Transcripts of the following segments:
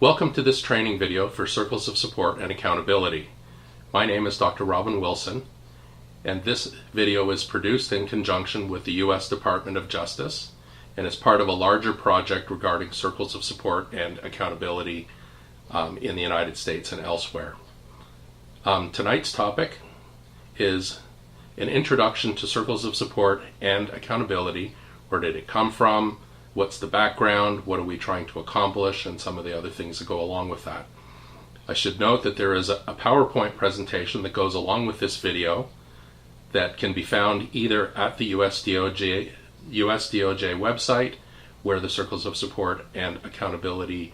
Welcome to this training video for Circles of Support and Accountability. My name is Dr. Robin Wilson, and this video is produced in conjunction with the US Department of Justice and is part of a larger project regarding circles of support and accountability in the United States and elsewhere. Tonight's topic is an introduction to circles of support and accountability. Where did it come from? What's the background? What are we trying to accomplish? And some of the other things that go along with that. I should note that there is a PowerPoint presentation that goes along with this video that can be found either at the US DOJ website, where the Circles of Support and Accountability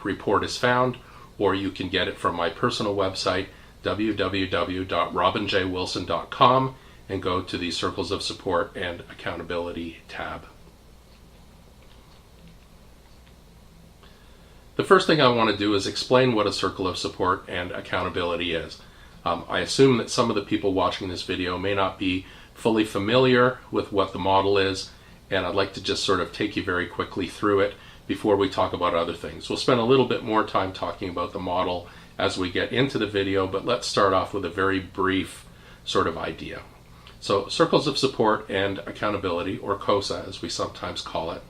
report is found, or you can get it from my personal website, www.robinjwilson.com, and go to the Circles of Support and Accountability tab. The first thing I want to do is explain what a circle of support and accountability is. I assume that some of the people watching this video may not be fully familiar with what the model is, and I'd like to just sort of take you very quickly through it before we talk about other things. We'll spend a little bit more time talking about the model as we get into the video, but let's start off with a very brief sort of idea. So, circles of support and accountability, or CoSA as we sometimes call it,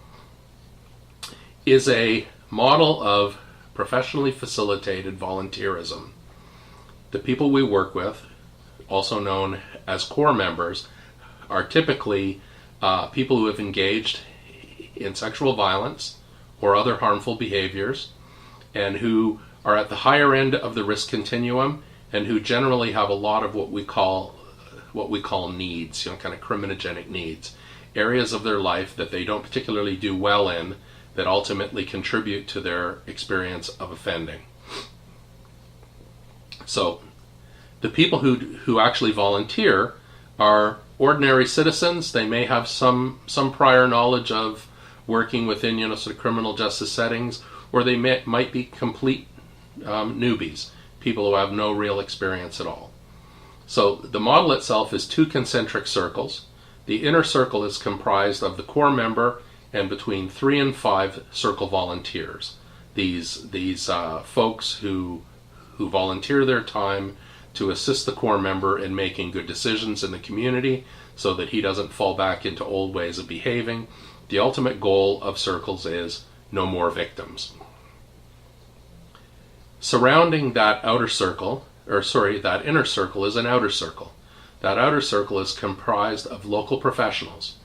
is a model of professionally facilitated volunteerism. The people we work with, also known as core members, are typically people who have engaged in sexual violence or other harmful behaviors, and who are at the higher end of the risk continuum, and who generally have a lot of what we call needs, kind of criminogenic needs, areas of their life that they don't particularly do well in, that ultimately contribute to their experience of offending. So the people who actually volunteer are ordinary citizens. They may have some prior knowledge of working within sort of criminal justice settings, or they might be complete newbies, people who have no real experience at all. So the model itself is two concentric circles. The inner circle is comprised of the core member and between 3 and 5 circle volunteers. These folks who volunteer their time to assist the core member in making good decisions in the community so that he doesn't fall back into old ways of behaving. The ultimate goal of circles is no more victims. Surrounding that inner circle is an outer circle. That outer circle is comprised of local professionals,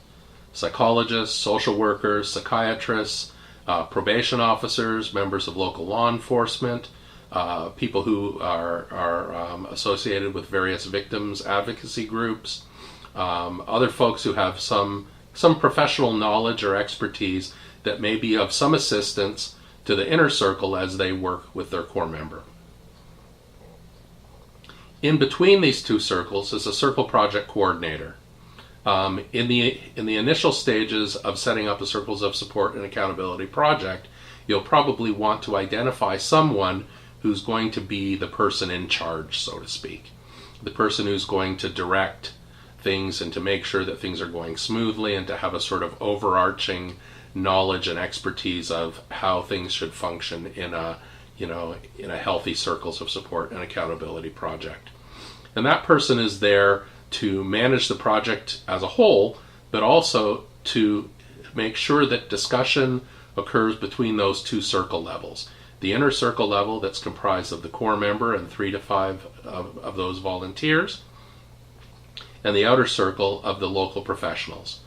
psychologists, social workers, psychiatrists, probation officers, members of local law enforcement, people who are associated with various victims advocacy groups, other folks who have some professional knowledge or expertise that may be of some assistance to the inner circle as they work with their core member. In between these two circles is a circle project coordinator. In the initial stages of setting up a Circles of Support and Accountability project, you'll probably want to identify someone who's going to be the person in charge, so to speak. The person who's going to direct things and to make sure that things are going smoothly, and to have a sort of overarching knowledge and expertise of how things should function in a healthy Circles of Support and Accountability project. And that person is there to manage the project as a whole, but also to make sure that discussion occurs between those two circle levels. The inner circle level, that's comprised of the core member and 3 to 5 of those volunteers, and the outer circle of the local professionals,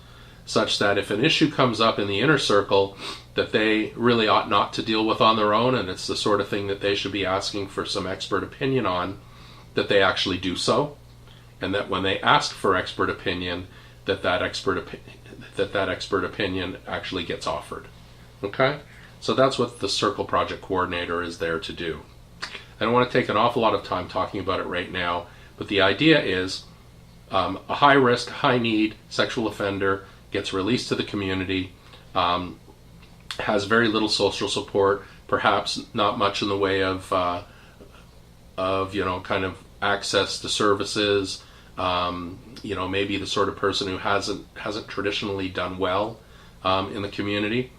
such that if an issue comes up in the inner circle that they really ought not to deal with on their own, and it's the sort of thing that they should be asking for some expert opinion on, that they actually do so, and that when they ask for expert opinion, that expert opinion actually gets offered. Okay? So that's what the Circle Project Coordinator is there to do. I don't want to take an awful lot of time talking about it right now, but the idea is a high-risk, high-need sexual offender gets released to the community, has very little social support, perhaps not much in the way of kind of access to services, maybe the sort of person who hasn't traditionally done well in the community,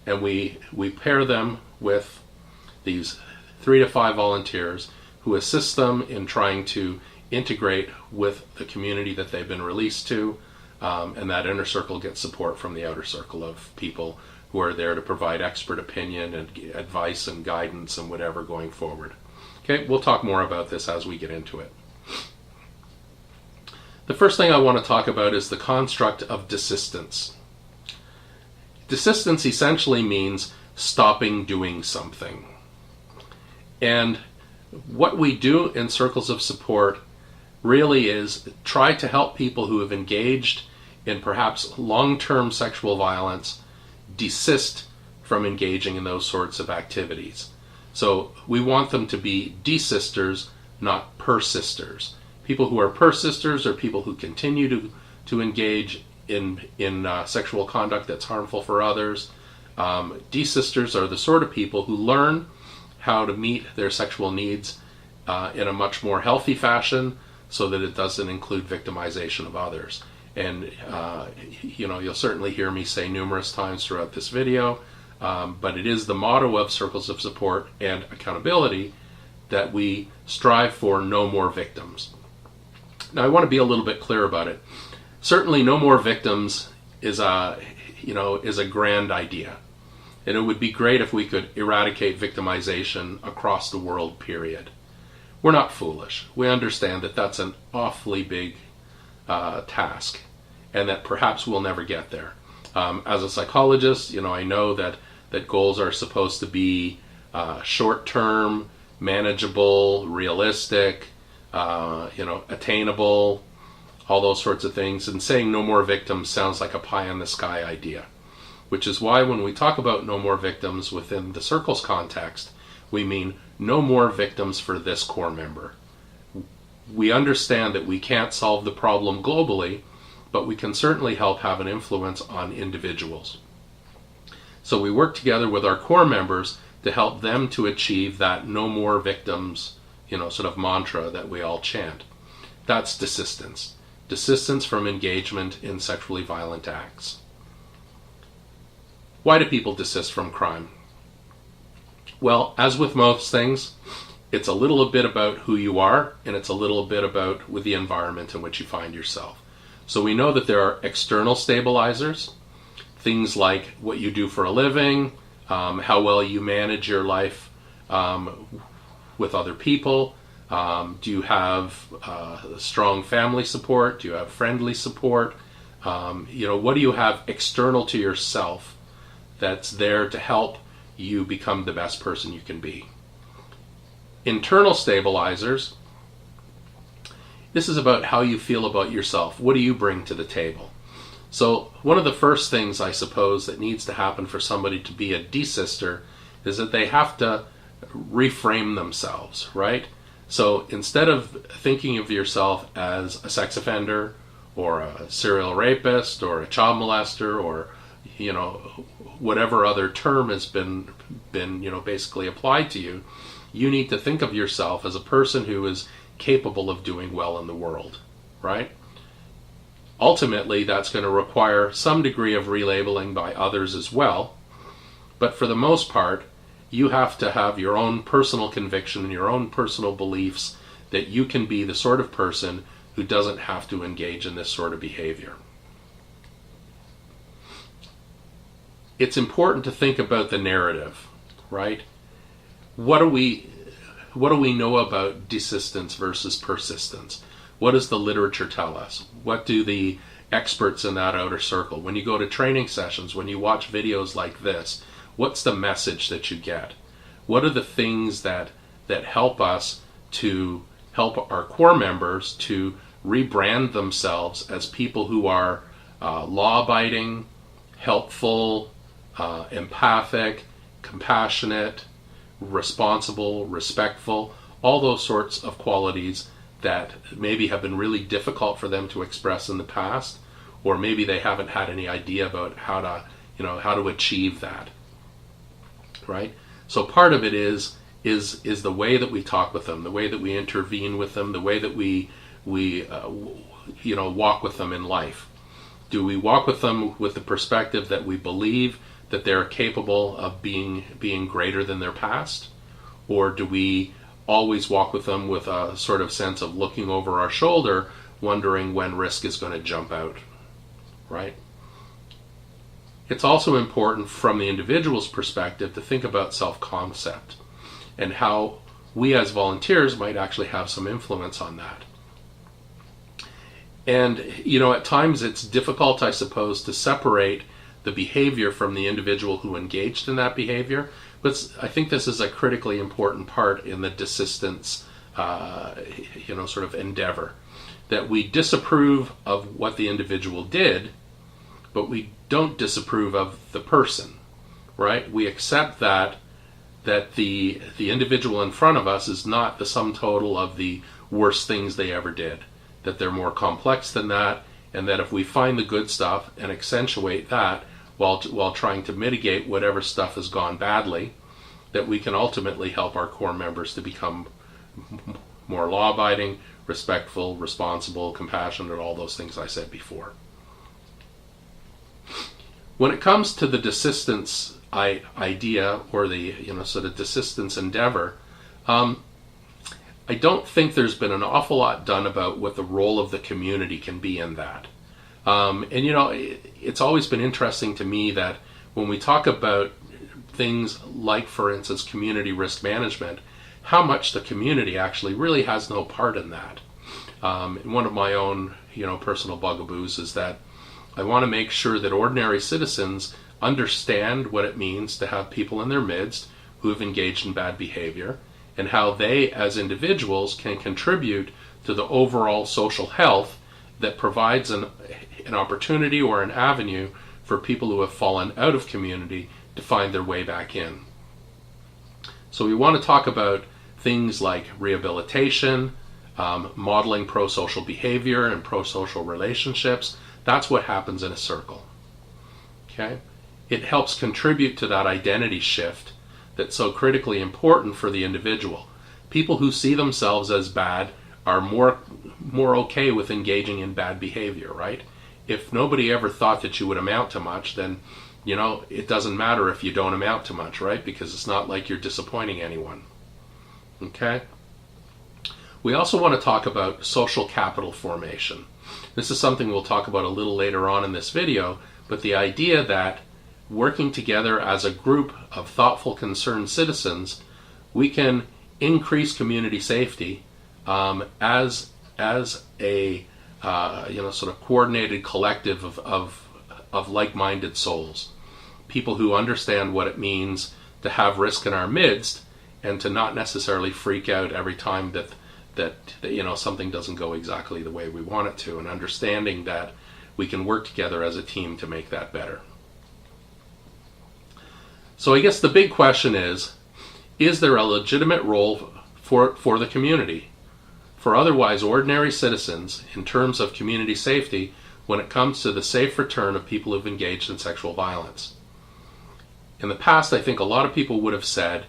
and we pair them with these 3 to 5 volunteers who assist them in trying to integrate with the community that they've been released to, and that inner circle gets support from the outer circle of people who are there to provide expert opinion and advice and guidance and whatever going forward. Okay, we'll talk more about this as we get into it. The first thing I want to talk about is the construct of desistance. Desistance essentially means stopping doing something. And what we do in circles of support really is try to help people who have engaged in perhaps long-term sexual violence desist from engaging in those sorts of activities. So we want them to be desisters, not persisters. People who are persisters are people who continue to engage in sexual conduct that's harmful for others. Desisters are the sort of people who learn how to meet their sexual needs in a much more healthy fashion so that it doesn't include victimization of others. And you'll certainly hear me say numerous times throughout this video, but it is the motto of Circles of Support and Accountability that we strive for no more victims. Now, I want to be a little bit clear about it. Certainly, no more victims is a grand idea, and it would be great if we could eradicate victimization across the world. Period. We're not foolish. We understand that that's an awfully big task, and that perhaps we'll never get there. As a psychologist, I know that goals are supposed to be short-term, manageable, realistic, attainable, all those sorts of things. And saying no more victims sounds like a pie-in-the-sky idea, which is why when we talk about no more victims within the Circles context, we mean no more victims for this core member. We understand that we can't solve the problem globally, but we can certainly help have an influence on individuals. So we work together with our core members to help them to achieve that no more victims, sort of mantra that we all chant. That's desistance. Desistance from engagement in sexually violent acts. Why do people desist from crime? Well, as with most things, it's a little bit about who you are, and it's a little bit about with the environment in which you find yourself. So we know that there are external stabilizers, things like what you do for a living, how well you manage your life with other people. Do you have strong family support? Do you have friendly support? What do you have external to yourself that's there to help you become the best person you can be? Internal stabilizers, this is about how you feel about yourself. What do you bring to the table? So one of the first things, I suppose, that needs to happen for somebody to be a desister is that they have to reframe themselves, right? So instead of thinking of yourself as a sex offender or a serial rapist or a child molester or whatever other term has been basically applied to you, you need to think of yourself as a person who is capable of doing well in the world, right? Ultimately, that's going to require some degree of relabeling by others as well, but for the most part, you have to have your own personal conviction and your own personal beliefs that you can be the sort of person who doesn't have to engage in this sort of behavior. It's important to think about the narrative, right? What do we know about desistance versus persistence? What does the literature tell us? What do the experts in that outer circle? When you go to training sessions, when you watch videos like this, what's the message that you get? What are the things that help us to help our core members to rebrand themselves as people who are law-abiding, helpful, empathic, compassionate, responsible, respectful, all those sorts of qualities that maybe have been really difficult for them to express in the past, or maybe they haven't had any idea about how to achieve that, right? So part of it is the way that we talk with them, the way that we intervene with them, the way that we walk with them in life. Do we walk with them with the perspective that we believe that they're capable of being greater than their past? Or do we always walk with them with a sort of sense of looking over our shoulder, wondering when risk is going to jump out, right? It's also important from the individual's perspective to think about self-concept and how we as volunteers might actually have some influence on that. And, at times it's difficult, I suppose, to separate the behavior from the individual who engaged in that behavior. But I think this is a critically important part in the desistance, sort of endeavor, that we disapprove of what the individual did, but we don't disapprove of the person, right? We accept that the individual in front of us is not the sum total of the worst things they ever did, that they're more complex than that, and that if we find the good stuff and accentuate that while trying to mitigate whatever stuff has gone badly, that we can ultimately help our core members to become more law-abiding, respectful, responsible, compassionate, all those things I said before. When it comes to the desistance idea, or the sort of desistance endeavor, I don't think there's been an awful lot done about what the role of the community can be in that. It's always been interesting to me that when we talk about things like, for instance, community risk management, how much the community actually really has no part in that. And one of my own, personal bugaboos is that I want to make sure that ordinary citizens understand what it means to have people in their midst who have engaged in bad behavior, and how they, as individuals, can contribute to the overall social health that provides an opportunity or an avenue for people who have fallen out of community to find their way back in. So we want to talk about things like rehabilitation, modeling pro-social behavior and pro-social relationships. That's what happens in a circle. Okay? It helps contribute to that identity shift that's so critically important for the individual. People who see themselves as bad are more okay with engaging in bad behavior, right? If nobody ever thought that you would amount to much, then it doesn't matter if you don't amount to much, right? Because it's not like you're disappointing anyone. Okay? We also want to talk about social capital formation. This is something we'll talk about a little later on in this video, but the idea that working together as a group of thoughtful, concerned citizens, we can increase community safety as a sort of coordinated collective of like-minded souls, people who understand what it means to have risk in our midst and to not necessarily freak out every time that something doesn't go exactly the way we want it to, and understanding that we can work together as a team to make that better. So I guess the big question is there a legitimate role for the community, for otherwise ordinary citizens, in terms of community safety when it comes to the safe return of people who've engaged in sexual violence? In the past, I think a lot of people would have said,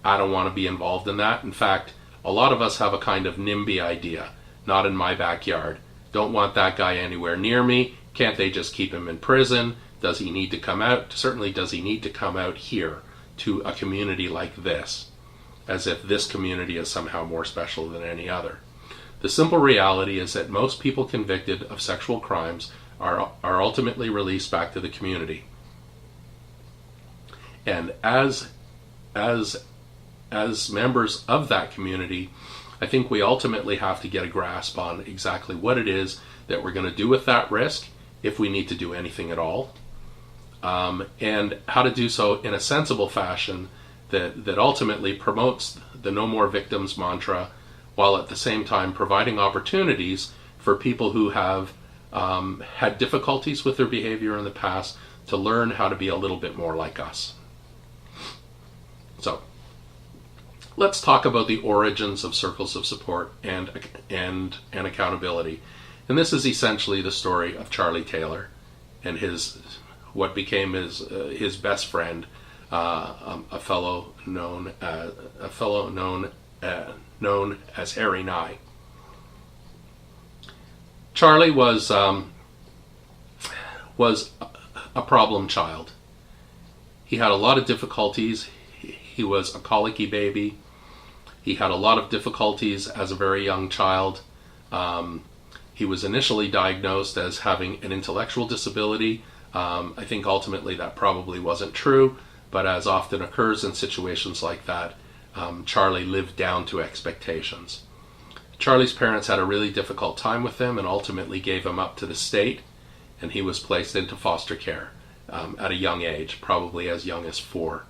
I don't want to be involved in that. In fact, a lot of us have a kind of NIMBY idea. Not in my backyard. Don't want that guy anywhere near me. Can't they just keep him in prison? Does he need to come out? Certainly does he need to come out here to a community like this, as if this community is somehow more special than any other. The simple reality is that most people convicted of sexual crimes are ultimately released back to the community. And as members of that community, I think we ultimately have to get a grasp on exactly what it is that we're going to do with that risk, if we need to do anything at all, and how to do so in a sensible fashion that ultimately promotes the no more victims mantra, while at the same time providing opportunities for people who have had difficulties with their behavior in the past to learn how to be a little bit more like us. So, let's talk about the origins of circles of support and accountability. And this is essentially the story of Charlie Taylor and what became his best friend, a fellow known as Harry Nye. Charlie was a problem child. He had a lot of difficulties. He was a colicky baby. He had a lot of difficulties as a very young child. He was initially diagnosed as having an intellectual disability. I think ultimately that probably wasn't true, but as often occurs in situations like that, Charlie lived down to expectations. Charlie's parents had a really difficult time with him and ultimately gave him up to the state, and he was placed into foster care at a young age, probably as young as 4.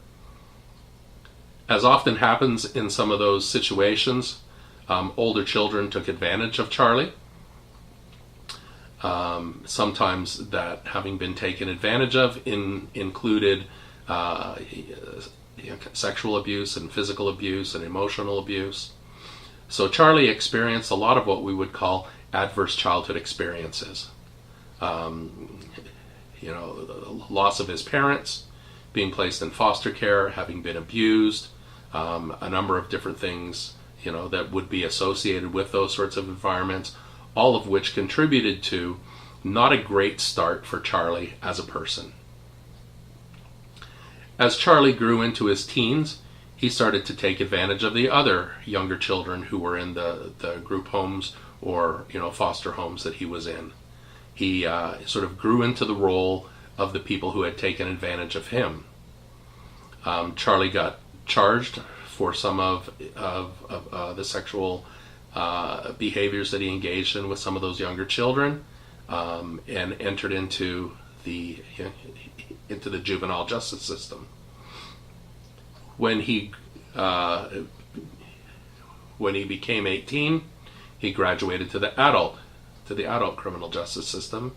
As often happens in some of those situations, older children took advantage of Charlie. Sometimes that having been taken advantage of included sexual abuse and physical abuse and emotional abuse. So Charlie experienced a lot of what we would call adverse childhood experiences. The loss of his parents, being placed in foster care, having been abused, a number of different things, that would be associated with those sorts of environments, all of which contributed to not a great start for Charlie as a person. As Charlie grew into his teens, he started to take advantage of the other younger children who were in the group homes or foster homes that he was in. He sort of grew into the role of the people who had taken advantage of him. Charlie got charged for some of the sexual behaviors that he engaged in with some of those younger children, and entered into the juvenile justice system. When he became 18, he graduated to the adult criminal justice system,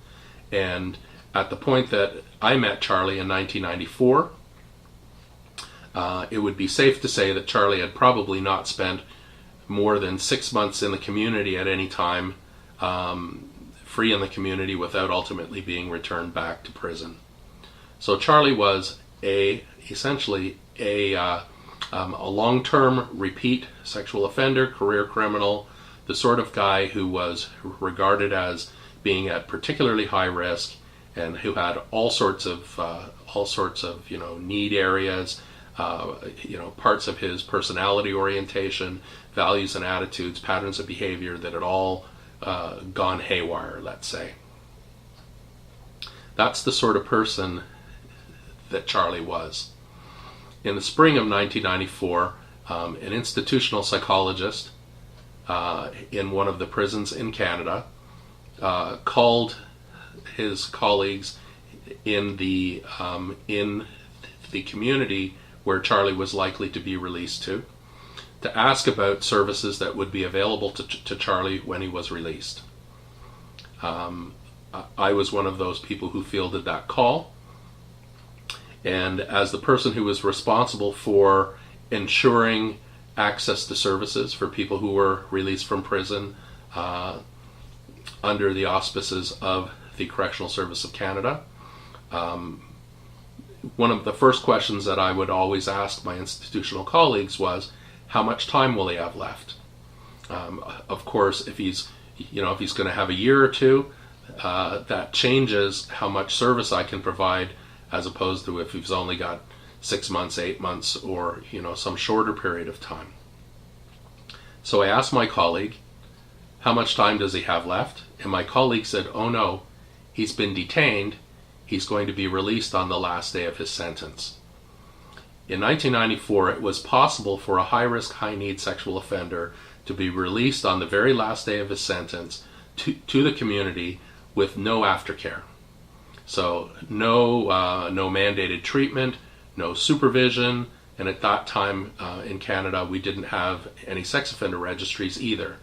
and at the point that I met Charlie in 1994, it would be safe to say that Charlie had probably not spent more than 6 months in the community at any time, free in the community without ultimately being returned back to prison. So Charlie was essentially a long-term repeat sexual offender, career criminal, the sort of guy who was regarded as being at particularly high risk and who had all sorts of need areas, parts of his personality orientation, values and attitudes, patterns of behavior that had all gone haywire, let's say. That's the sort of person that Charlie was. In the spring of 1994, an institutional psychologist in one of the prisons in Canada called his colleagues in the community where Charlie was likely to be released to ask about services that would be available to Charlie when he was released. I was one of those people who fielded that call, and as the person who was responsible for ensuring access to services for people who were released from prison under the auspices of the Correctional Service of Canada, one of the first questions that I would always ask my institutional colleagues was, how much time will he have left? Of course, if he's going to have a year or two, that changes how much service I can provide, as opposed to if he's only got 6 months, 8 months, or some shorter period of time. So I asked my colleague, how much time does he have left? And my colleague said, oh no, he's been detained. He's going to be released on the last day of his sentence. In 1994, it was possible for a high-risk, high-need sexual offender to be released on the very last day of his sentence to the community with no aftercare. So no mandated treatment, no supervision, and at that time in Canada we didn't have any sex offender registries either.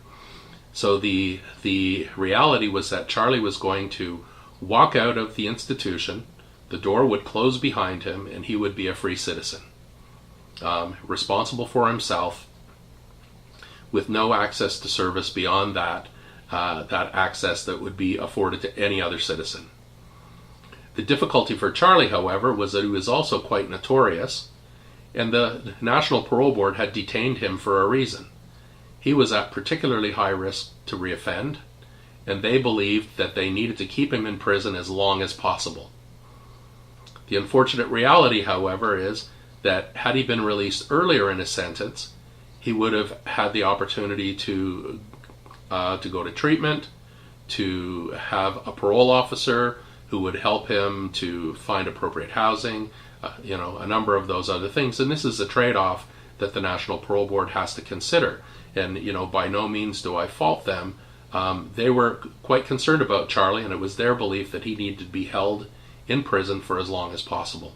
So the reality was that Charlie was going to walk out of the institution, the door would close behind him, and he would be a free citizen, responsible for himself, with no access to service beyond that access that would be afforded to any other citizen. The difficulty for Charlie, however, was that he was also quite notorious, and the National Parole Board had detained him for a reason. He was at particularly high risk to reoffend, and they believed that they needed to keep him in prison as long as possible. The unfortunate reality, however, is that had he been released earlier in his sentence, he would have had the opportunity to go to treatment, to have a parole officer who would help him to find appropriate housing, a number of those other things. And this is a trade-off that the National Parole Board has to consider. And, by no means do I fault them. They were quite concerned about Charlie, and it was their belief that he needed to be held in prison for as long as possible.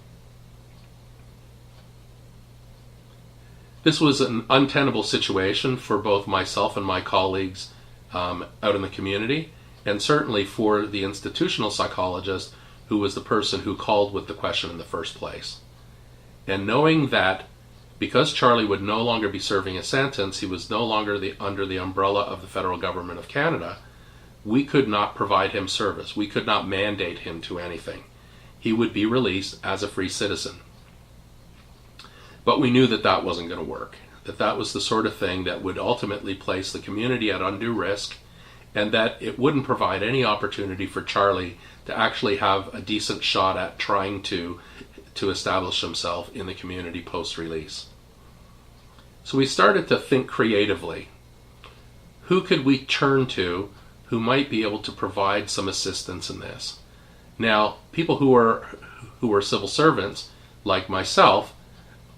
This was an untenable situation for both myself and my colleagues out in the community, and certainly for the institutional psychologist who was the person who called with the question in the first place. And knowing that because Charlie would no longer be serving a sentence, he was no longer under the umbrella of the federal government of Canada, we could not provide him service. We could not mandate him to anything. He would be released as a free citizen. But we knew that that wasn't going to work, that that was the sort of thing that would ultimately place the community at undue risk, and that it wouldn't provide any opportunity for Charlie to actually have a decent shot at trying to establish himself in the community post-release. So we started to think creatively. Who could we turn to who might be able to provide some assistance in this? Now, people who were civil servants, like myself,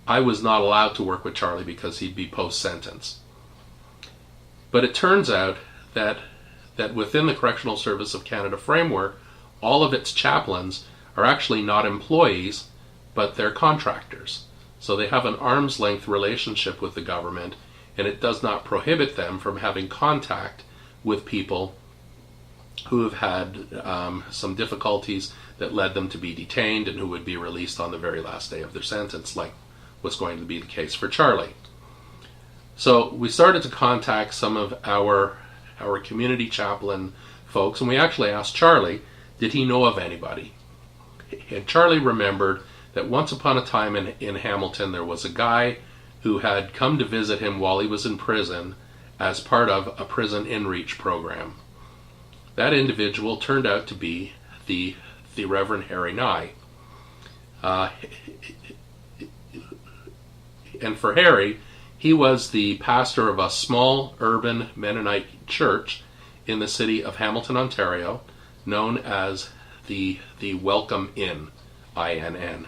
I was not allowed to work with Charlie because he'd be post-sentence. But it turns out that within the Correctional Service of Canada framework, all of its chaplains are actually not employees, but they're contractors. So they have an arm's length relationship with the government, and it does not prohibit them from having contact with people who have had some difficulties that led them to be detained and who would be released on the very last day of their sentence, like was going to be the case for Charlie. So we started to contact some of our community chaplain folks, and we actually asked Charlie, did he know of anybody? And Charlie remembered that once upon a time in Hamilton there was a guy who had come to visit him while he was in prison as part of a prison in-reach program. That individual turned out to be the Reverend Harry Nye. And for Harry, he was the pastor of a small urban Mennonite church in the city of Hamilton, Ontario, known as the Welcome Inn, INN.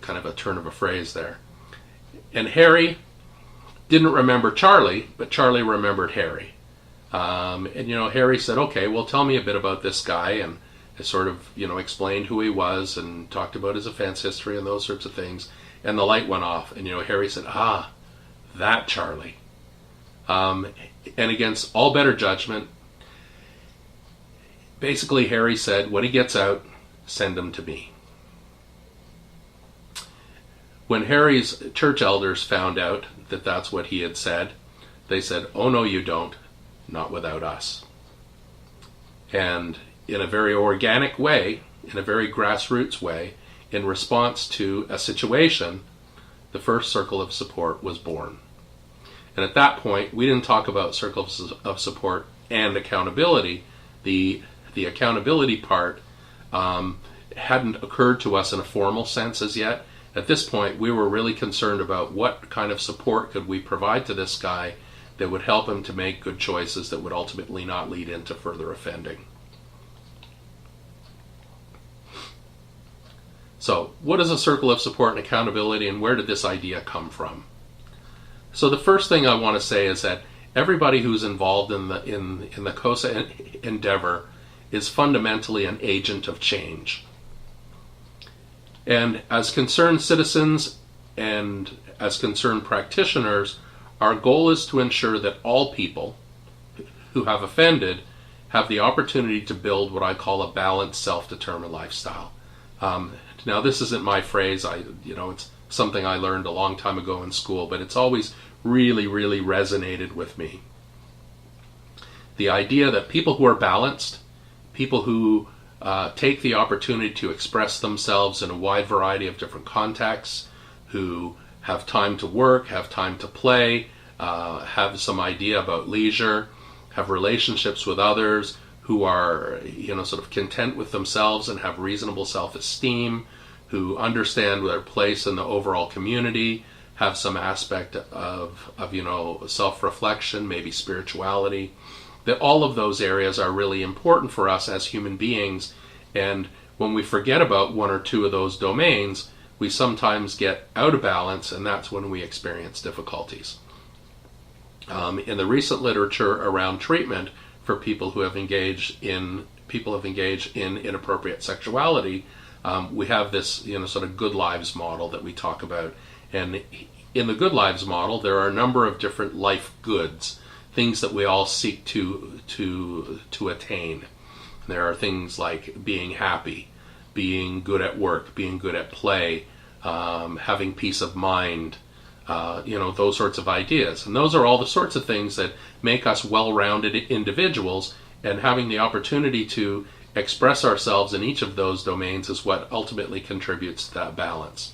Kind of a turn of a phrase there. And Harry didn't remember Charlie, but Charlie remembered Harry. Harry said, okay, well, tell me a bit about this guy, and I sort of, explained who he was and talked about his offense history and those sorts of things, and the light went off, and, Harry said, that Charlie. And against all better judgment, basically Harry said, when he gets out, send him to me. When Harry's church elders found out that that's what he had said, they said, oh no you don't, not without us. And in a very organic way, in a very grassroots way, in response to a situation, the first circle of support was born. And at that point, we didn't talk about circles of support and accountability. The accountability part hadn't occurred to us in a formal sense as yet. At this point, we were really concerned about what kind of support could we provide to this guy that would help him to make good choices that would ultimately not lead into further offending. So, what is a circle of support and accountability, and where did this idea come from? So the first thing I want to say is that everybody who's involved in the CoSA endeavor is fundamentally an agent of change. And as concerned citizens and as concerned practitioners, our goal is to ensure that all people who have offended have the opportunity to build what I call a balanced, self-determined lifestyle. Now, this isn't my phrase. It's something I learned a long time ago in school, but it's always really, really resonated with me. The idea that people who are balanced, people who take the opportunity to express themselves in a wide variety of different contexts, who have time to work, have time to play, have some idea about leisure, have relationships with others, who are, sort of content with themselves and have reasonable self-esteem, who understand their place in the overall community, have some aspect of self-reflection, maybe spirituality. That all of those areas are really important for us as human beings. And when we forget about one or two of those domains, we sometimes get out of balance, and that's when we experience difficulties. In the recent literature around treatment for people who have engaged in inappropriate sexuality, we have this sort of good lives model that we talk about. And in the good lives model, there are a number of different life goods, things that we all seek to attain. There are things like being happy, being good at work, being good at play, having peace of mind, those sorts of ideas. And those are all the sorts of things that make us well-rounded individuals, and having the opportunity to express ourselves in each of those domains is what ultimately contributes to that balance.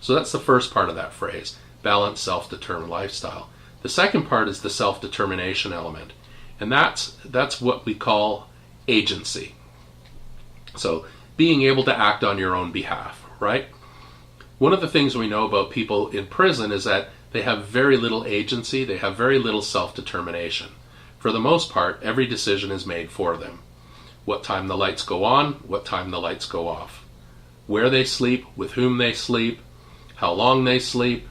So that's the first part of that phrase, balanced, self-determined lifestyle. The second part is the self-determination element, and that's what we call agency. So being able to act on your own behalf, right? One of the things we know about people in prison is that they have very little agency, they have very little self-determination. For the most part, every decision is made for them. What time the lights go on, what time the lights go off. Where they sleep, with whom they sleep, how long they sleep,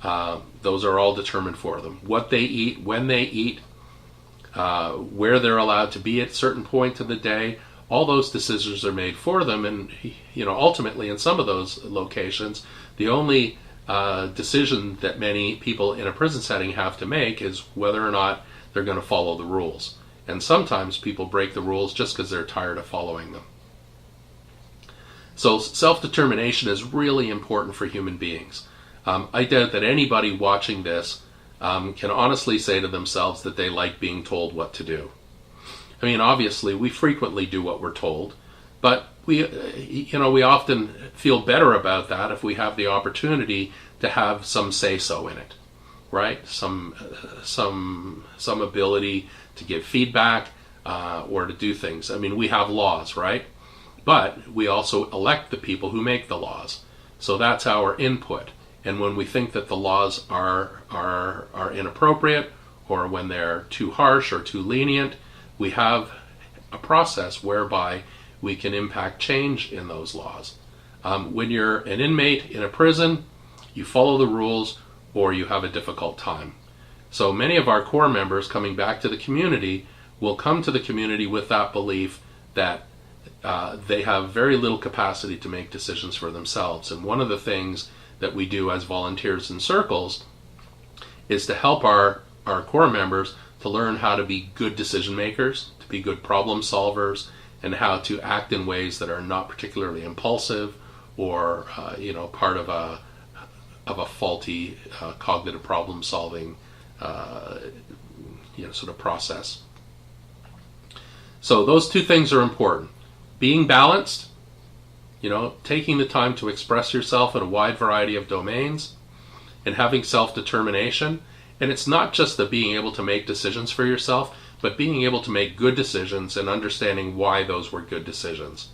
those are all determined for them. What they eat, when they eat, where they're allowed to be at certain points of the day, all those decisions are made for them. And ultimately in some of those locations, the only decision that many people in a prison setting have to make is whether or not they're going to follow the rules. And sometimes people break the rules just because they're tired of following them. So self-determination is really important for human beings. I doubt that anybody watching this can honestly say to themselves that they like being told what to do. I mean, obviously, we frequently do what we're told, but we often feel better about that if we have the opportunity to have some say-so in it, right? Some ability to give feedback or to do things. I mean, we have laws, right? But we also elect the people who make the laws. So that's our input. And when we think that the laws are inappropriate, or when they're too harsh or too lenient, we have a process whereby we can impact change in those laws. When you're an inmate in a prison, you follow the rules or you have a difficult time. So many of our core members coming back to the community will come to the community with that belief that they have very little capacity to make decisions for themselves. And one of the things that we do as volunteers in circles is to help our core members to learn how to be good decision makers, to be good problem solvers, and how to act in ways that are not particularly impulsive or part of a faulty cognitive problem solving sort of process. So those two things are important. Being balanced, taking the time to express yourself in a wide variety of domains, and having self-determination. And it's not just the being able to make decisions for yourself, but being able to make good decisions and understanding why those were good decisions.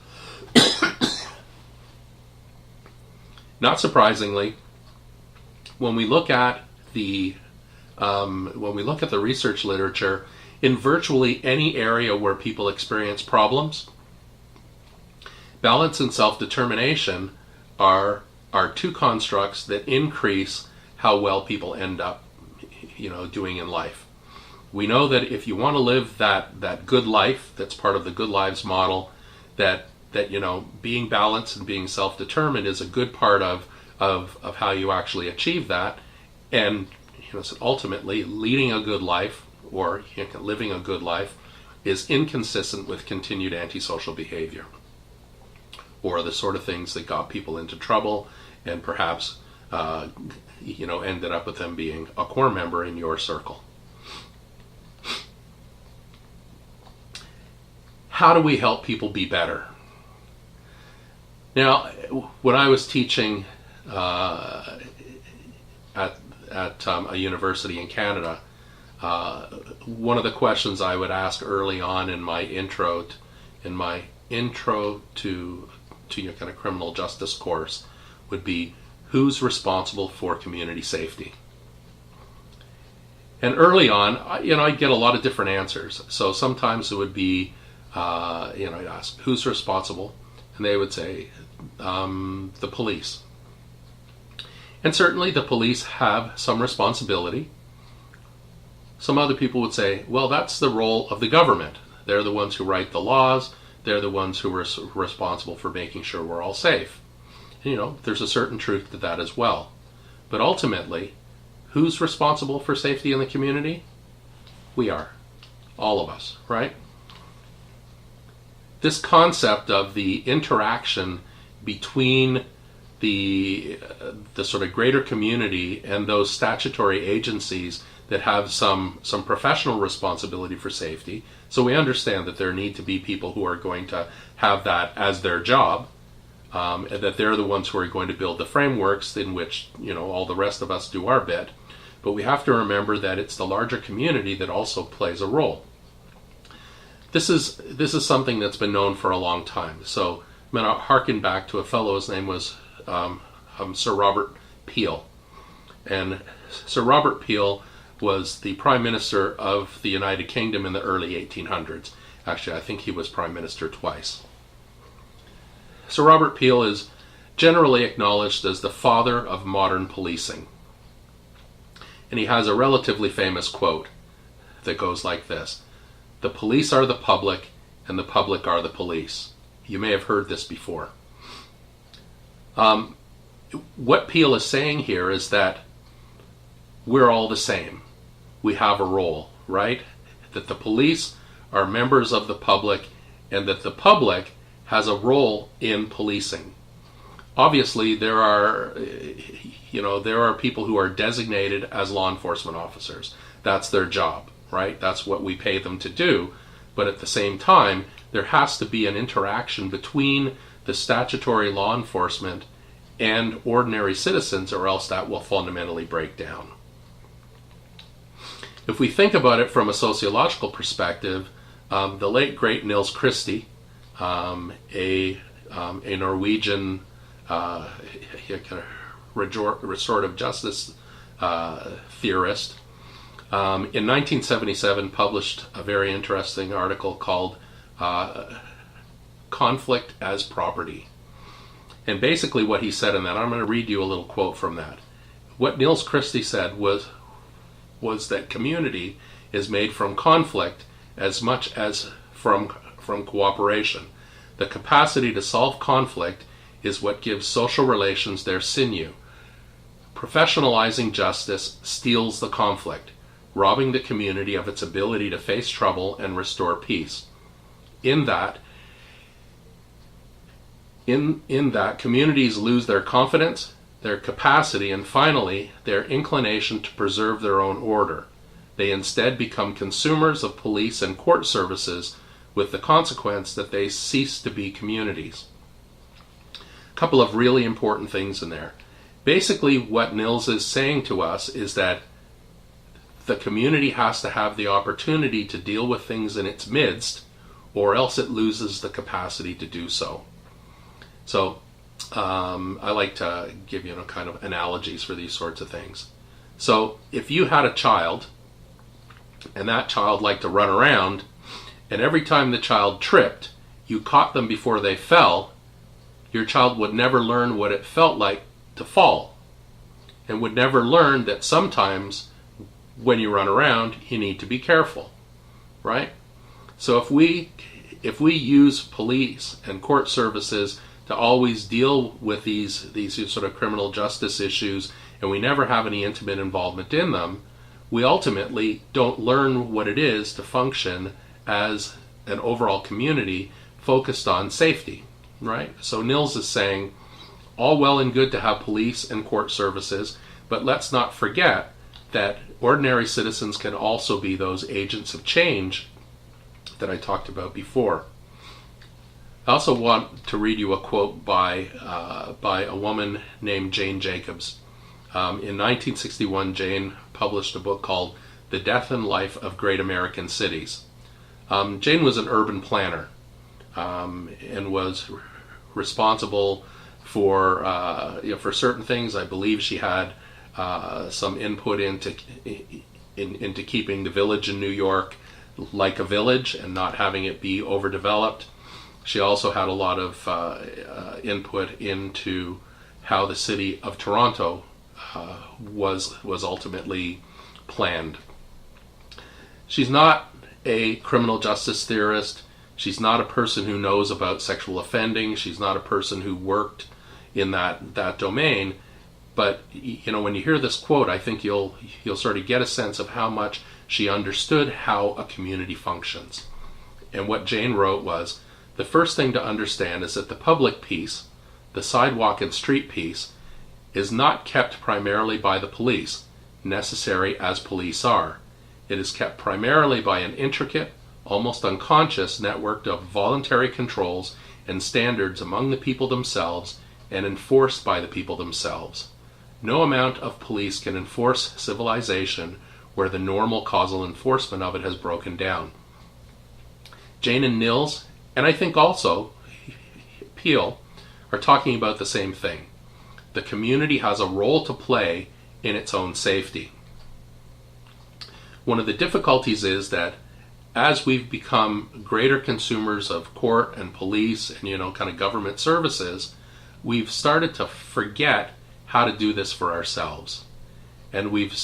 Not surprisingly, when we look at the research literature, in virtually any area where people experience problems, balance and self-determination are two constructs that increase how well people end up doing in life. We know that if you want to live that good life that's part of the good lives model, that being balanced and being self-determined is a good part of how you actually achieve that. And so ultimately leading a good life or living a good life is inconsistent with continued antisocial behavior, or the sort of things that got people into trouble and perhaps ended up with them being a core member in your circle. How do we help people be better? Now, when I was teaching at a university in Canada, one of the questions I would ask early on in my intro to your kind of criminal justice course would be, who's responsible for community safety? And early on, I'd get a lot of different answers. So sometimes it would be, I'd ask, who's responsible? And they would say, the police. And certainly the police have some responsibility. Some other people would say, well, that's the role of the government. They're the ones who write the laws. They're the ones who are responsible for making sure we're all safe. And, there's a certain truth to that as well. But ultimately, who's responsible for safety in the community? We are. All of us, right? This concept of the interaction between the sort of greater community and those statutory agencies that have some professional responsibility for safety. So we understand that there need to be people who are going to have that as their job, and that they're the ones who are going to build the frameworks in which all the rest of us do our bit. But we have to remember that it's the larger community that also plays a role. This is something that's been known for a long time. So I'm going to harken back to a fellow. His name was Sir Robert Peel, and Sir Robert Peel was the Prime Minister of the United Kingdom in the early 1800s. Actually, I think he was Prime Minister twice. Sir Robert Peel is generally acknowledged as the father of modern policing. And he has a relatively famous quote that goes like this: "The police are the public, and the public are the police." You may have heard this before. What Peel is saying here is that we're all the same. We have a role, right? That the police are members of the public, and that the public has a role in policing. Obviously, there are people who are designated as law enforcement officers. That's their job, right? That's what we pay them to do. But at the same time, there has to be an interaction between the statutory law enforcement and ordinary citizens, or else that will fundamentally break down. If we think about it from a sociological perspective, the late great Nils Christie, a Norwegian restorative justice theorist, in 1977 published a very interesting article called Conflict as Property. And basically what he said in that, I'm going to read you a little quote from that. What Nils Christie said was that community is made from conflict as much as from cooperation. The capacity to solve conflict is what gives social relations their sinew. Professionalizing justice steals the conflict, robbing the community of its ability to face trouble and restore peace. In that, communities lose their confidence, their capacity, and finally, their inclination to preserve their own order. They instead become consumers of police and court services, with the consequence that they cease to be communities. A couple of really important things in there. Basically, what Nils is saying to us is that the community has to have the opportunity to deal with things in its midst, or else it loses the capacity to do so. So I like to give kind of analogies for these sorts of things. So if you had a child, and that child liked to run around, and every time the child tripped, you caught them before they fell, your child would never learn what it felt like to fall, and would never learn that sometimes when you run around, you need to be careful, right? So if we use police and court services to always deal with these sort of criminal justice issues, and we never have any intimate involvement in them, we ultimately don't learn what it is to function as an overall community focused on safety, right? So Nils is saying, all well and good to have police and court services, but let's not forget that ordinary citizens can also be those agents of change that I talked about before. I also want to read you a quote by a woman named Jane Jacobs. In 1961, Jane published a book called the death and life of great American cities. Jane was an urban planner and was responsible for certain things. I believe she had some input into keeping the village in New York like a village and not having it be overdeveloped. She also had a lot of input into how the city of Toronto was ultimately planned. She's not a criminal justice theorist. She's not a person who knows about sexual offending. She's not a person who worked in that domain. But when you hear this quote, I think you'll sort of get a sense of how much she understood how a community functions. And what Jane wrote was, the first thing to understand is that the public peace, the sidewalk and street peace, is not kept primarily by the police, necessary as police are. It is kept primarily by an intricate, almost unconscious network of voluntary controls and standards among the people themselves and enforced by the people themselves. No amount of police can enforce civilization where the normal causal enforcement of it has broken down. Jane and Nils, and I think also Peel, are talking about the same thing. The community has a role to play in its own safety. One of the difficulties is that as we've become greater consumers of court and police and kind of government services, we've started to forget how to do this for ourselves. And we've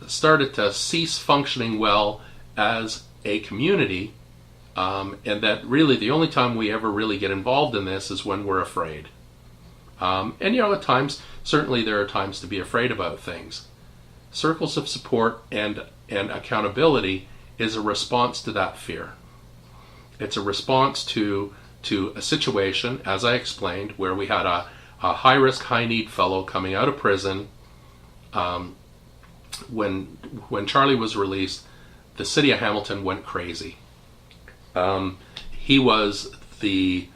started to cease functioning well as a community, and that really the only time we ever really get involved in this is when we're afraid. And at times, certainly there are times to be afraid about things. Circles of support and accountability is a response to that fear. It's a response to a situation, as I explained, where we had a high-risk, high-need fellow coming out of prison. When Charlie was released, the city of Hamilton went crazy. He was the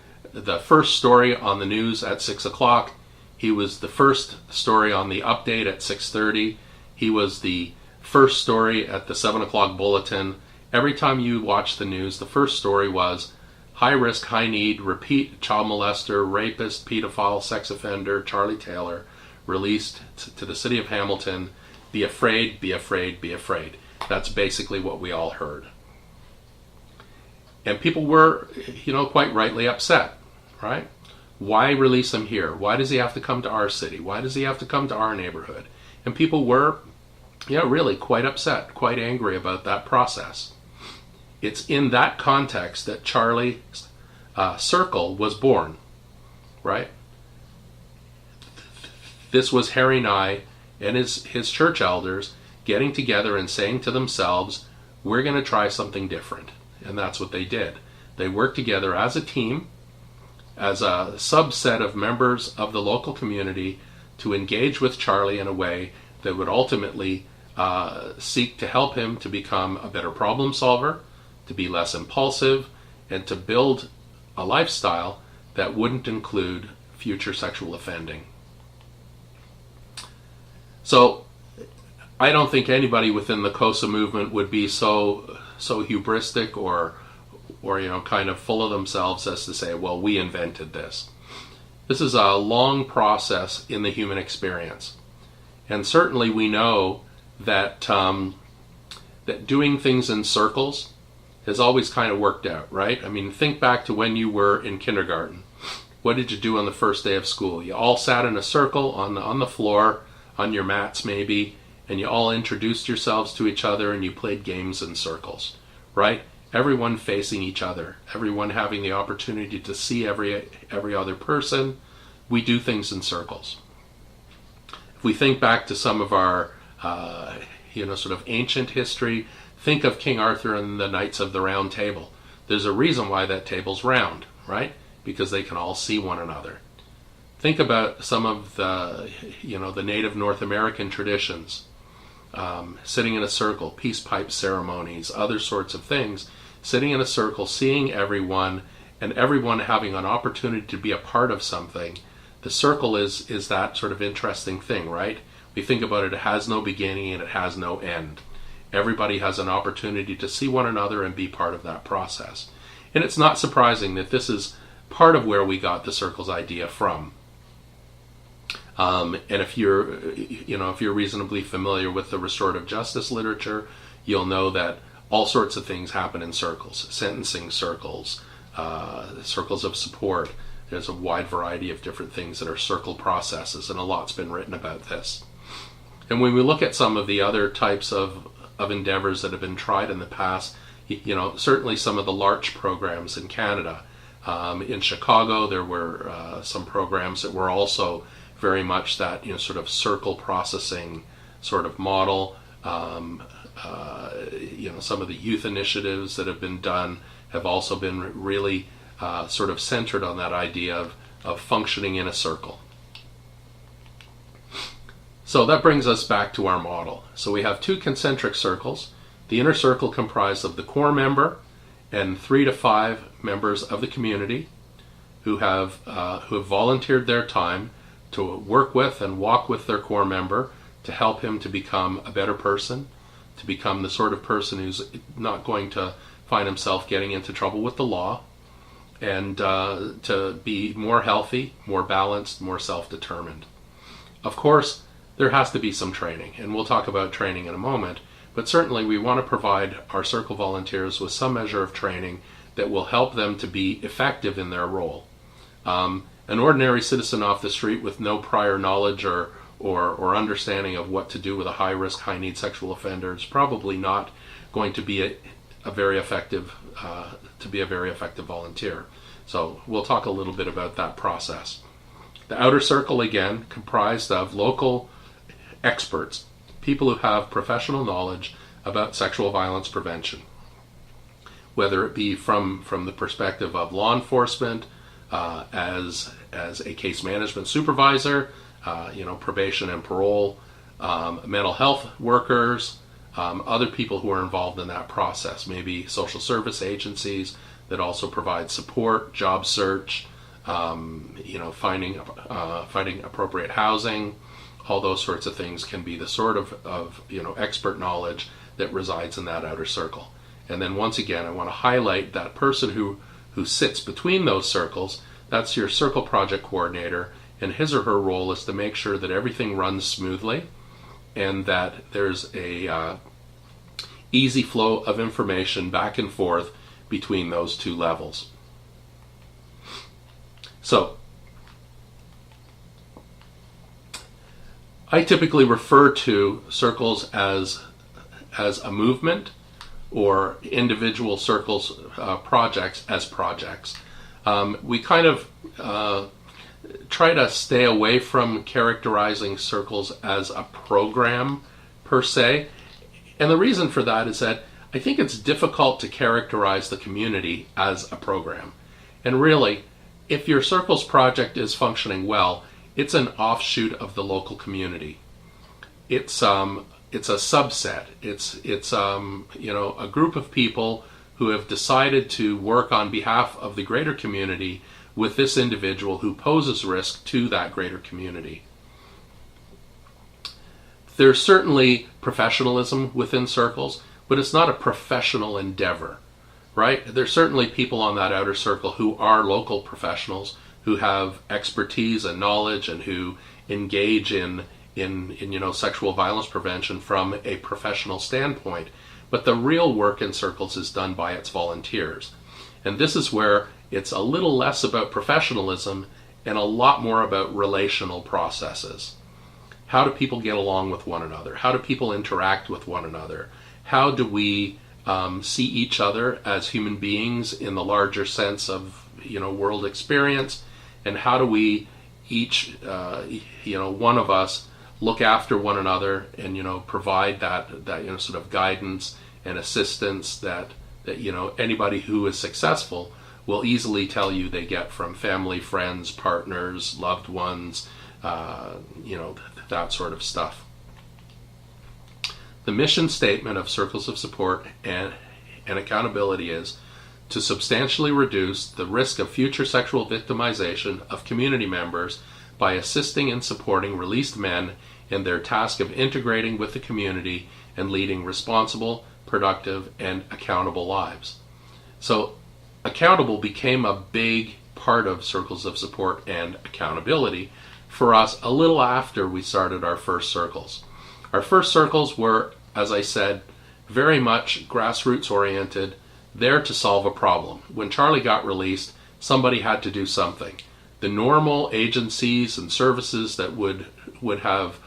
first story on the news at 6 o'clock. He was the first story on the update at 6:30. He was the first story at the 7 o'clock bulletin. Every time you watch the news, the first story was high risk, high need, repeat child molester, rapist, pedophile, sex offender, Charlie Taylor, released to the city of Hamilton. Be afraid, be afraid, be afraid. That's basically what we all heard. And people were, quite rightly upset, right? Why release him here? Why does he have to come to our city? Why does he have to come to our neighborhood? And people were, really quite upset, quite angry about that process. It's in that context that Charlie's Circle was born, right? This was Harry Nye and his church elders getting together and saying to themselves, we're going to try something different. And that's what they did. They worked together as a team, as a subset of members of the local community, to engage with Charlie in a way that would ultimately seek to help him to become a better problem solver, to be less impulsive, and to build a lifestyle that wouldn't include future sexual offending. So I don't think anybody within the CoSA movement would be so hubristic or kind of full of themselves as to say, well, we invented this. This is a long process in the human experience. And certainly we know that that doing things in circles has always kind of worked out, right? I mean, think back to when you were in kindergarten. What did you do on the first day of school? You all sat in a circle on the floor, on your mats maybe, and you all introduced yourselves to each other and you played games in circles, right? Everyone facing each other, everyone having the opportunity to see every other person. We do things in circles. If we think back to some of our sort of ancient history, think of King Arthur and the Knights of the Round Table. There's a reason why that table's round, right? Because they can all see one another. Think about some of the native North American traditions, sitting in a circle, peace pipe ceremonies, other sorts of things, sitting in a circle, seeing everyone, and everyone having an opportunity to be a part of something. The circle is that sort of interesting thing, right? We think about it, it has no beginning and it has no end. everybody has an opportunity to see one another and be part of that process. And it's not surprising that this is part of where we got the circles idea from. And if you're reasonably familiar with the restorative justice literature, you'll know that all sorts of things happen in circles: sentencing circles, circles of support. There's a wide variety of different things that are circle processes, and a lot's been written about this. And when we look at some of the other types of endeavors that have been tried in the past, certainly some of the LARCH programs in Canada. In Chicago, there were some programs that were also very much that sort of circle processing sort of model. Some of the youth initiatives that have been done have also been really sort of centered on that idea of functioning in a circle. So that brings us back to our model. So we have two concentric circles, the inner circle comprised of the core member and 3 to 5 members of the community who have volunteered their time to work with and walk with their core member to help him to become a better person, to become the sort of person who's not going to find himself getting into trouble with the law, and to be more healthy, more balanced, more self-determined. Of course, there has to be some training, and we'll talk about training in a moment, but certainly we want to provide our circle volunteers with some measure of training that will help them to be effective in their role. An ordinary citizen off the street with no prior knowledge or understanding of what to do with a high-risk, high-need sexual offender is probably not going to be a very effective volunteer. So we'll talk a little bit about that process. The outer circle, again, comprised of local experts, people who have professional knowledge about sexual violence prevention, whether it be from the perspective of law enforcement, as a case management supervisor, probation and parole, mental health workers, other people who are involved in that process, maybe social service agencies that also provide support, job search, finding appropriate housing. All those sorts of things can be the sort of expert knowledge that resides in that outer circle. And then once again, I want to highlight that person who sits between those circles. That's your circle project coordinator, and his or her role is to make sure that everything runs smoothly and that there's a easy flow of information back and forth between those two levels. So, I typically refer to circles as a movement, or individual circles projects as projects. We kind of try to stay away from characterizing circles as a program per se. And the reason for that is that I think it's difficult to characterize the community as a program. And really, if your circles project is functioning well, it's an offshoot of the local community. It's a subset. It's a group of people who have decided to work on behalf of the greater community with this individual who poses risk to that greater community. There's certainly professionalism within circles, but it's not a professional endeavor, right? There's certainly people on that outer circle who are local professionals, who have expertise and knowledge and who engage in sexual violence prevention from a professional standpoint. But the real work in circles is done by its volunteers. And this is where it's a little less about professionalism and a lot more about relational processes. How do people get along with one another? How do people interact with one another? How do we see each other as human beings in the larger sense of world experience? And how do we each, one of us, look after one another and provide that sort of guidance and assistance that anybody who is successful will easily tell you they get from family, friends, partners, loved ones, that sort of stuff. The mission statement of Circles of Support and Accountability is to substantially reduce the risk of future sexual victimization of community members by assisting and supporting released men in their task of integrating with the community and leading responsible, productive, and accountable lives. So accountable became a big part of circles of support and accountability for us a little after we started our first circles. Our first circles were, as I said, very much grassroots oriented, there to solve a problem. When Charlie got released, somebody had to do something. The normal agencies and services that would have,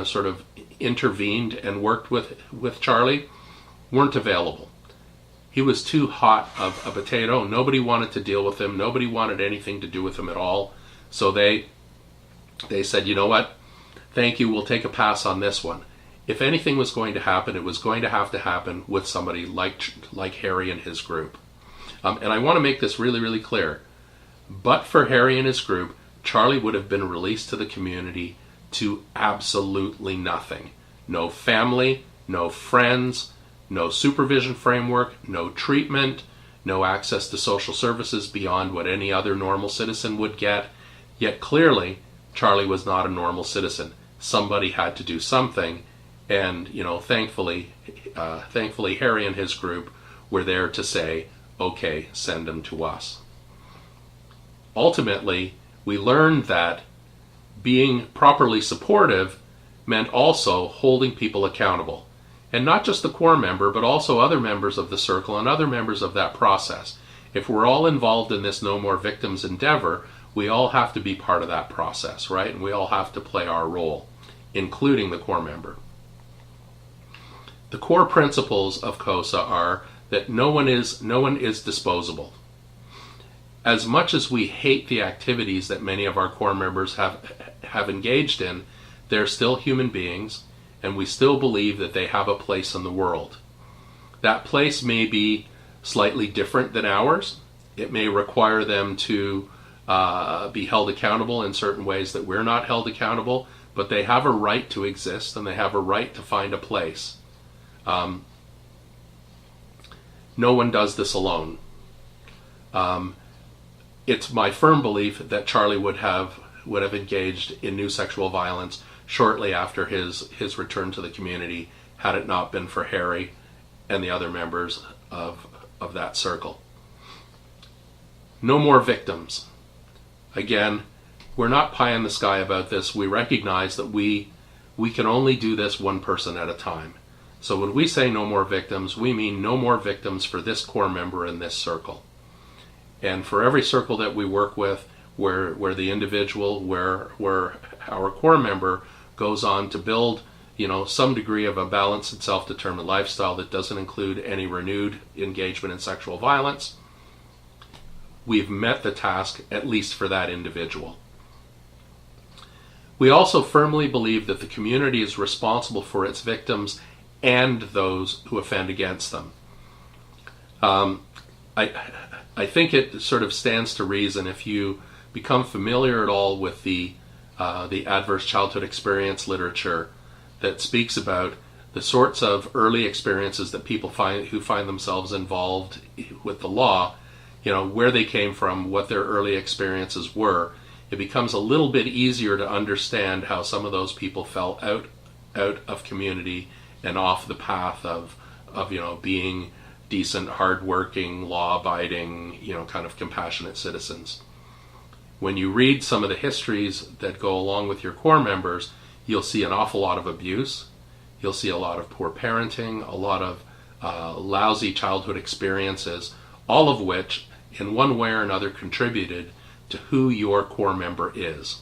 sort of intervened and worked with Charlie weren't available. He was too hot of a potato. Nobody wanted to deal with him. Nobody wanted anything to do with him at all. So they said, you know what? Thank you. We'll take a pass on this one. If anything was going to happen, it was going to have to happen with somebody like Harry and his group. And I want to make this really, really clear. But for Harry and his group, Charlie would have been released to the community to absolutely nothing. No family, no friends, no supervision framework, no treatment, no access to social services beyond what any other normal citizen would get. Yet clearly, Charlie was not a normal citizen. Somebody had to do something, and thankfully, Harry and his group were there to say, okay, send him to us. Ultimately, we learned that being properly supportive meant also holding people accountable. And not just the core member, but also other members of the circle and other members of that process. If we're all involved in this No More Victims endeavor, we all have to be part of that process, right? And we all have to play our role, including the core member. The core principles of CoSA are that no one is disposable. As much as we hate the activities that many of our core members have engaged in, they're still human beings, and we still believe that they have a place in the world. That place may be slightly different than ours. It may require them to be held accountable in certain ways that we're not held accountable, but they have a right to exist, and they have a right to find a place. No one does this alone. It's my firm belief that Charlie would have engaged in new sexual violence shortly after his return to the community, had it not been for Harry and the other members of that circle. No more victims. Again, we're not pie in the sky about this. We recognize that we can only do this one person at a time. So when we say no more victims, we mean no more victims for this core member in this circle. And for every circle that we work with, where the individual, where our core member goes on to build, some degree of a balanced and self-determined lifestyle that doesn't include any renewed engagement in sexual violence, we've met the task, at least for that individual. We also firmly believe that the community is responsible for its victims and those who offend against them. I think it sort of stands to reason, if you become familiar at all with the adverse childhood experience literature that speaks about the sorts of early experiences that people who find themselves involved with the law, where they came from, what their early experiences were, it becomes a little bit easier to understand how some of those people fell out of community and off the path of being decent, hardworking, law-abiding, kind of compassionate citizens. When you read some of the histories that go along with your core members, you'll see an awful lot of abuse. You'll see a lot of poor parenting, a lot of lousy childhood experiences, all of which, in one way or another, contributed to who your core member is.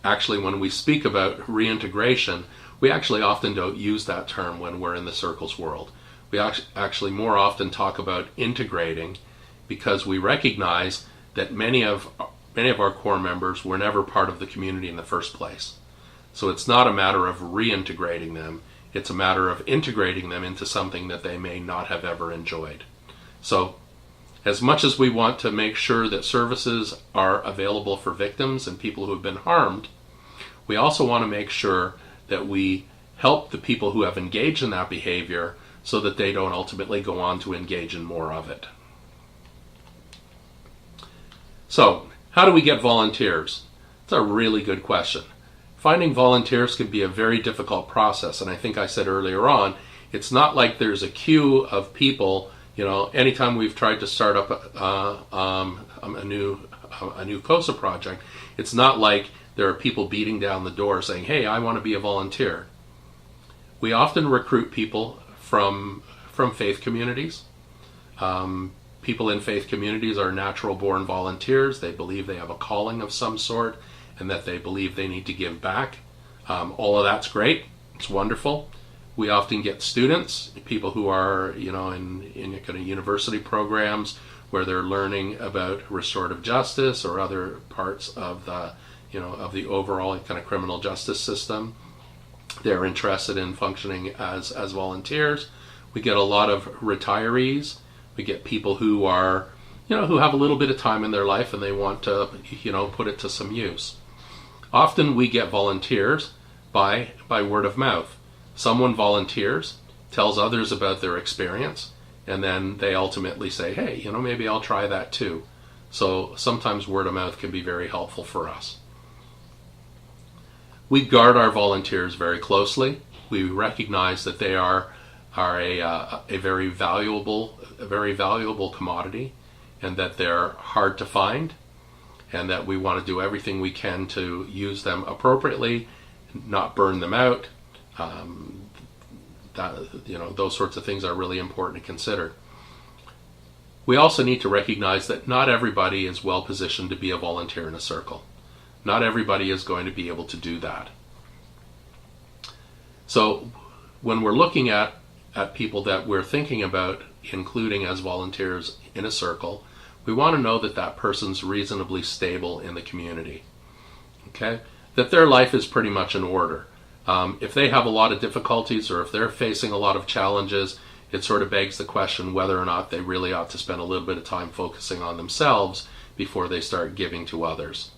Actually, when we speak about reintegration, we actually often don't use that term when we're in the circles world. We actually more often talk about integrating, because we recognize that many of our core members were never part of the community in the first place. So it's not a matter of reintegrating them, it's a matter of integrating them into something that they may not have ever enjoyed. So as much as we want to make sure that services are available for victims and people who have been harmed, we also want to make sure that we help the people who have engaged in that behavior so that they don't ultimately go on to engage in more of it. So, how do we get volunteers? It's a really good question. Finding volunteers can be a very difficult process, and I think I said earlier on, it's not like there's a queue of people. Anytime we've tried to start up a new CoSA project, it's not like there are people beating down the door saying, "Hey, I want to be a volunteer." We often recruit people from faith communities. People in faith communities are natural-born volunteers. They believe they have a calling of some sort, and that they believe they need to give back. All of that's great. It's wonderful. We often get students, people who are, in kind of university programs where they're learning about restorative justice or other parts of the, of the overall kind of criminal justice system. They're interested in functioning as volunteers. We get a lot of retirees. We get people who are, who have a little bit of time in their life and they want to, put it to some use. Often we get volunteers by word of mouth. Someone volunteers, tells others about their experience, and then they ultimately say, "Hey, maybe I'll try that too." So sometimes word of mouth can be very helpful for us. We guard our volunteers very closely. We recognize that they are a very valuable commodity, and that they're hard to find, and that we want to do everything we can to use them appropriately, not burn them out. Those sorts of things are really important to consider. We also need to recognize that not everybody is well positioned to be a volunteer in a circle. Not everybody is going to be able to do that. So when we're looking at people that we're thinking about including as volunteers in a circle, we want to know that that person's reasonably stable in the community. Okay? That their life is pretty much in order. If they have a lot of difficulties or if they're facing a lot of challenges, it sort of begs the question whether or not they really ought to spend a little bit of time focusing on themselves before they start giving to others.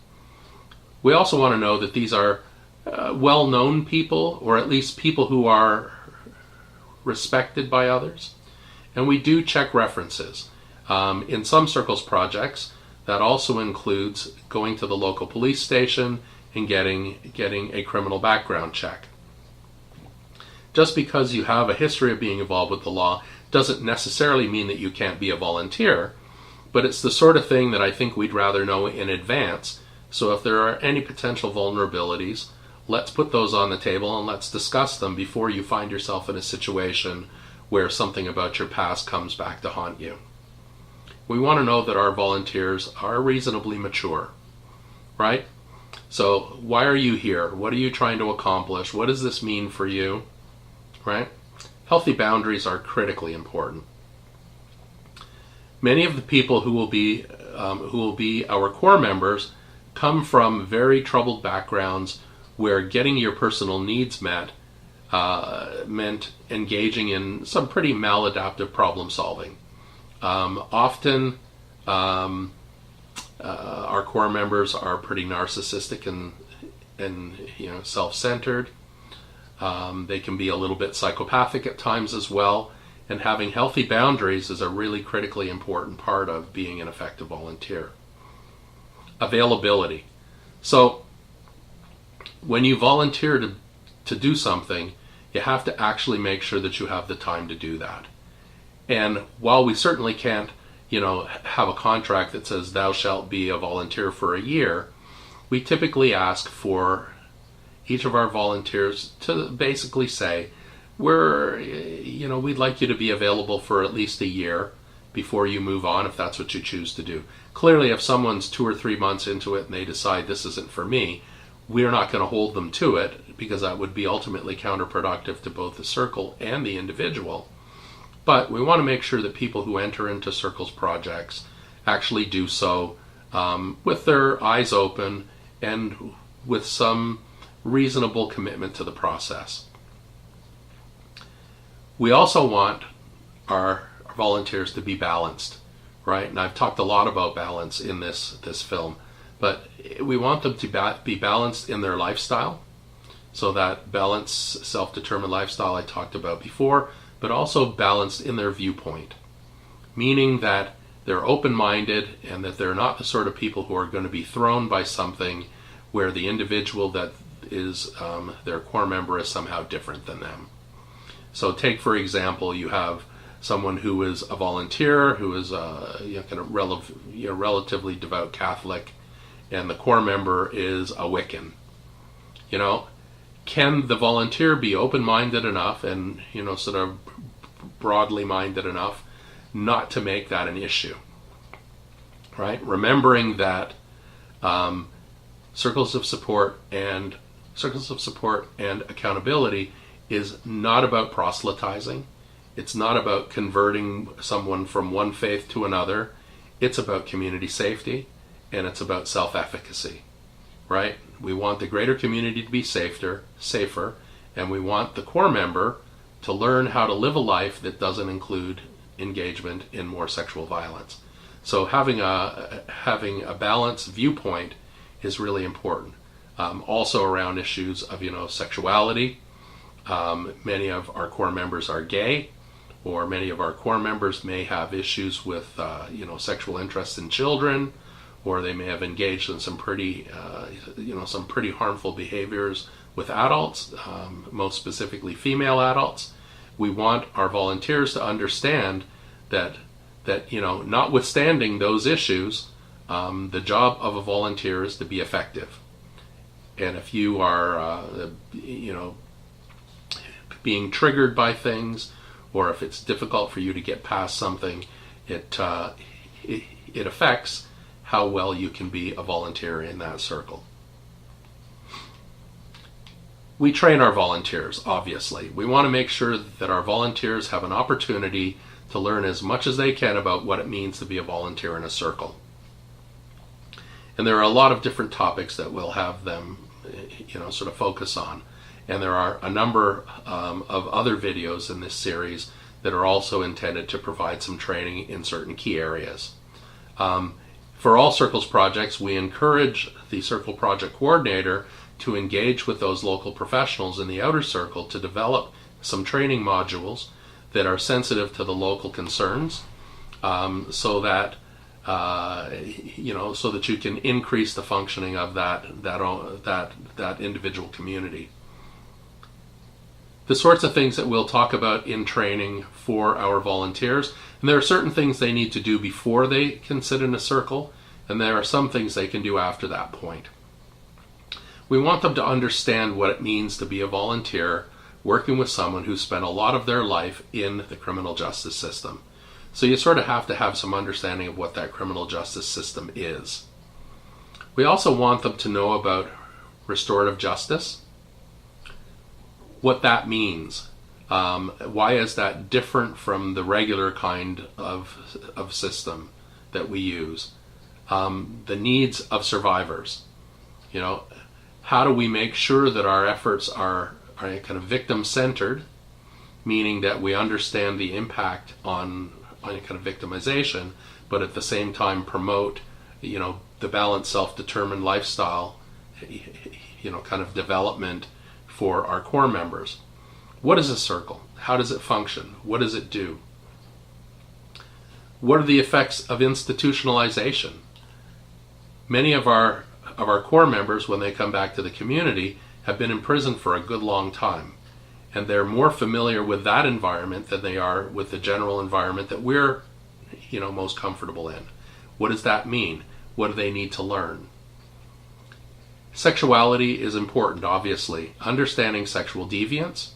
We also want to know that these are well-known people, or at least people who are respected by others. And we do check references. In some circles projects, that also includes going to the local police station and getting a criminal background check. Just because you have a history of being involved with the law doesn't necessarily mean that you can't be a volunteer, but it's the sort of thing that I think we'd rather know in advance. So if there are any potential vulnerabilities, let's put those on the table and let's discuss them before you find yourself in a situation where something about your past comes back to haunt you. We want to know that our volunteers are reasonably mature, right? So why are you here? What are you trying to accomplish? What does this mean for you? Right? Healthy boundaries are critically important. Many of the people who will be our core members come from very troubled backgrounds where getting your personal needs met meant engaging in some pretty maladaptive problem solving. Often our core members are pretty narcissistic and self-centered. They can be a little bit psychopathic at times as well, and having healthy boundaries is a really critically important part of being an effective volunteer. Availability. So when you volunteer to do something, you have to actually make sure that you have the time to do that. And while we certainly can't have a contract that says thou shalt be a volunteer for a year, we typically ask for each of our volunteers to basically say, we'd like you to be available for at least a year before you move on, if that's what you choose to do. Clearly, if someone's 2 or 3 months into it and they decide this isn't for me, we're not going to hold them to it, because that would be ultimately counterproductive to both the circle and the individual. But we want to make sure that people who enter into circles projects actually do so with their eyes open and with some reasonable commitment to the process. We also want our volunteers to be balanced, right? And I've talked a lot about balance in this film, but we want them to be balanced in their lifestyle. So that balanced, self-determined lifestyle I talked about before, but also balanced in their viewpoint, meaning that they're open-minded and that they're not the sort of people who are going to be thrown by something where the individual that is their core member is somehow different than them. So take, for example, you have someone who is a volunteer, who is kind of relatively devout Catholic, and the core member is a Wiccan. Can the volunteer be open-minded enough and sort of broadly minded enough not to make that an issue? Right? Remembering that circles of support and accountability is not about proselytizing. It's not about converting someone from one faith to another. It's about community safety, and it's about self-efficacy, right? We want the greater community to be safer, and we want the core member to learn how to live a life that doesn't include engagement in more sexual violence. So having a balanced viewpoint is really important. Also around issues of sexuality. Many of our core members are gay, or many of our core members may have issues with sexual interest in children, or they may have engaged in some pretty harmful behaviors with adults, most specifically female adults. We want our volunteers to understand that notwithstanding those issues, the job of a volunteer is to be effective. And if you are being triggered by things, or if it's difficult for you to get past something, it affects how well you can be a volunteer in that circle. We train our volunteers, obviously. We want to make sure that our volunteers have an opportunity to learn as much as they can about what it means to be a volunteer in a circle. And there are a lot of different topics that we'll have them sort of focus on. And there are a number of other videos in this series that are also intended to provide some training in certain key areas. For all Circles projects, we encourage the Circle project coordinator to engage with those local professionals in the outer circle to develop some training modules that are sensitive to the local concerns, so that you can increase the functioning of that individual community. The sorts of things that we'll talk about in training for our volunteers, and there are certain things they need to do before they can sit in a circle, and there are some things they can do after that point. We want them to understand what it means to be a volunteer working with someone who spent a lot of their life in the criminal justice system. So you sort of have to have some understanding of what that criminal justice system is. We also want them to know about restorative justice, what that means. Why is that different from the regular kind of system that we use? The needs of survivors. How do we make sure that our efforts are kind of victim-centered, meaning that we understand the impact on kind of victimization, but at the same time promote, the balanced, self-determined lifestyle, kind of development for our core members. What is a circle? How does it function? What does it do? What are the effects of institutionalization? Many of our core members, when they come back to the community, have been in prison for a good long time, and they're more familiar with that environment than they are with the general environment that we're most comfortable in. What does that mean? What do they need to learn? Sexuality is important, obviously. Understanding sexual deviance.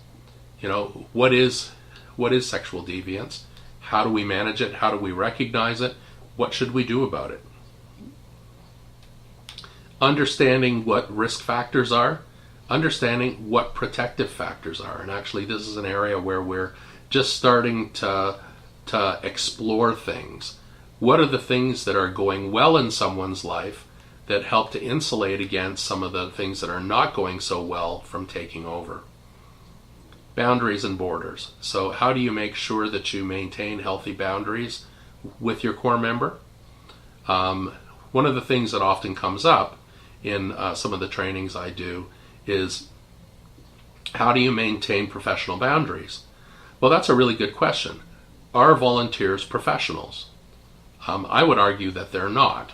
What is sexual deviance? How do we manage it? How do we recognize it? What should we do about it? Understanding what risk factors are. Understanding what protective factors are. And actually, this is an area where we're just starting to explore things. What are the things that are going well in someone's life that help to insulate against some of the things that are not going so well from taking over? Boundaries and borders. So how do you make sure that you maintain healthy boundaries with your core member? One of the things that often comes up in some of the trainings I do is, how do you maintain professional boundaries? Well, that's a really good question. Are volunteers professionals? I would argue that they're not.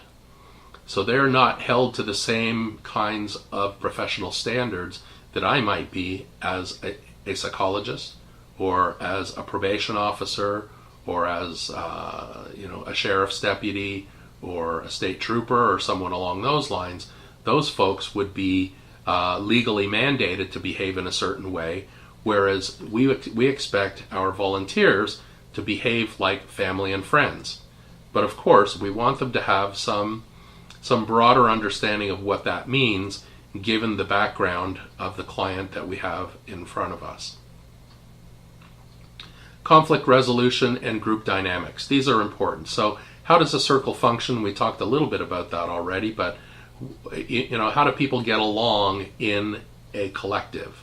So they're not held to the same kinds of professional standards that I might be as a psychologist, or as a probation officer, or as a sheriff's deputy, or a state trooper, or someone along those lines. Those folks would be legally mandated to behave in a certain way, whereas we expect our volunteers to behave like family and friends. But of course, we want them to have some broader understanding of what that means, given the background of the client that we have in front of us. Conflict resolution and group dynamics. These are important. So how does a circle function? We talked a little bit about that already, but how do people get along in a collective?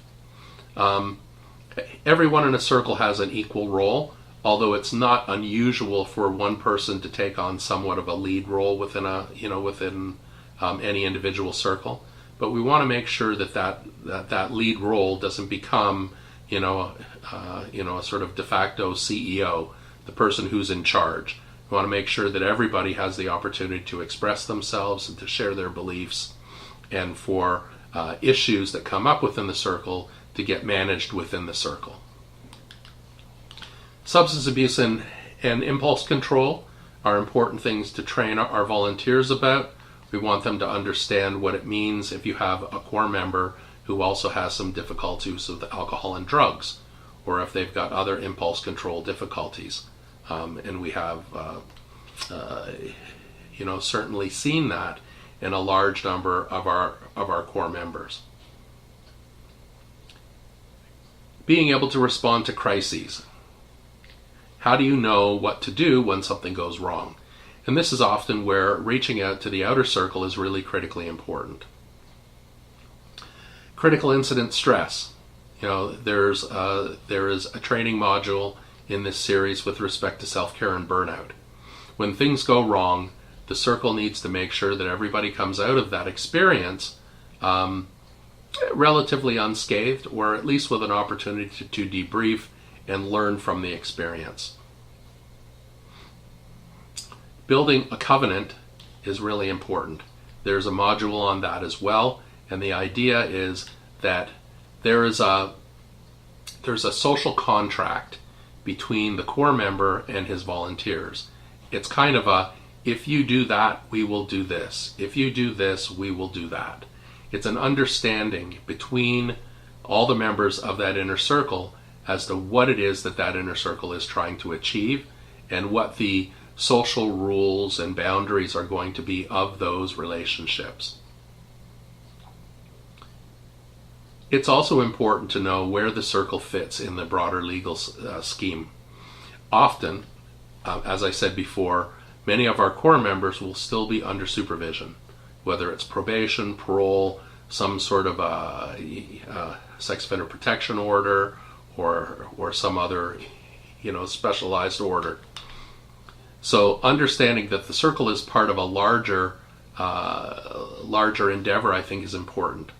Everyone in a circle has an equal role, although it's not unusual for one person to take on somewhat of a lead role within any individual circle. But we want to make sure that lead role doesn't become a sort of de facto CEO, the person who's in charge. We want to make sure that everybody has the opportunity to express themselves and to share their beliefs, and for issues that come up within the circle to get managed within the circle. Substance abuse and impulse control are important things to train our volunteers about. We want them to understand what it means if you have a core member who also has some difficulties with alcohol and drugs, or if they've got other impulse control difficulties. And we have certainly seen that in a large number of our core members. Being able to respond to crises. How do you know what to do when something goes wrong? And this is often where reaching out to the outer circle is really critically important. Critical incident stress. There is a training module in this series with respect to self-care and burnout. When things go wrong, the circle needs to make sure that everybody comes out of that experience relatively unscathed, or at least with an opportunity to debrief and learn from the experience. Building a covenant is really important. There's a module on that as well, and the idea is that there's a social contract between the core member and his volunteers. It's kind of a, if you do that, we will do this. If you do this, we will do that. It's an understanding between all the members of that inner circle as to what it is that inner circle is trying to achieve, and what the social rules and boundaries are going to be of those relationships. It's also important to know where the circle fits in the broader legal scheme. Often, as I said before, many of our core members will still be under supervision, whether it's probation, parole, some sort of a sex offender protection order, or some other specialized order. So understanding that the circle is part of a larger endeavor, I think, is important.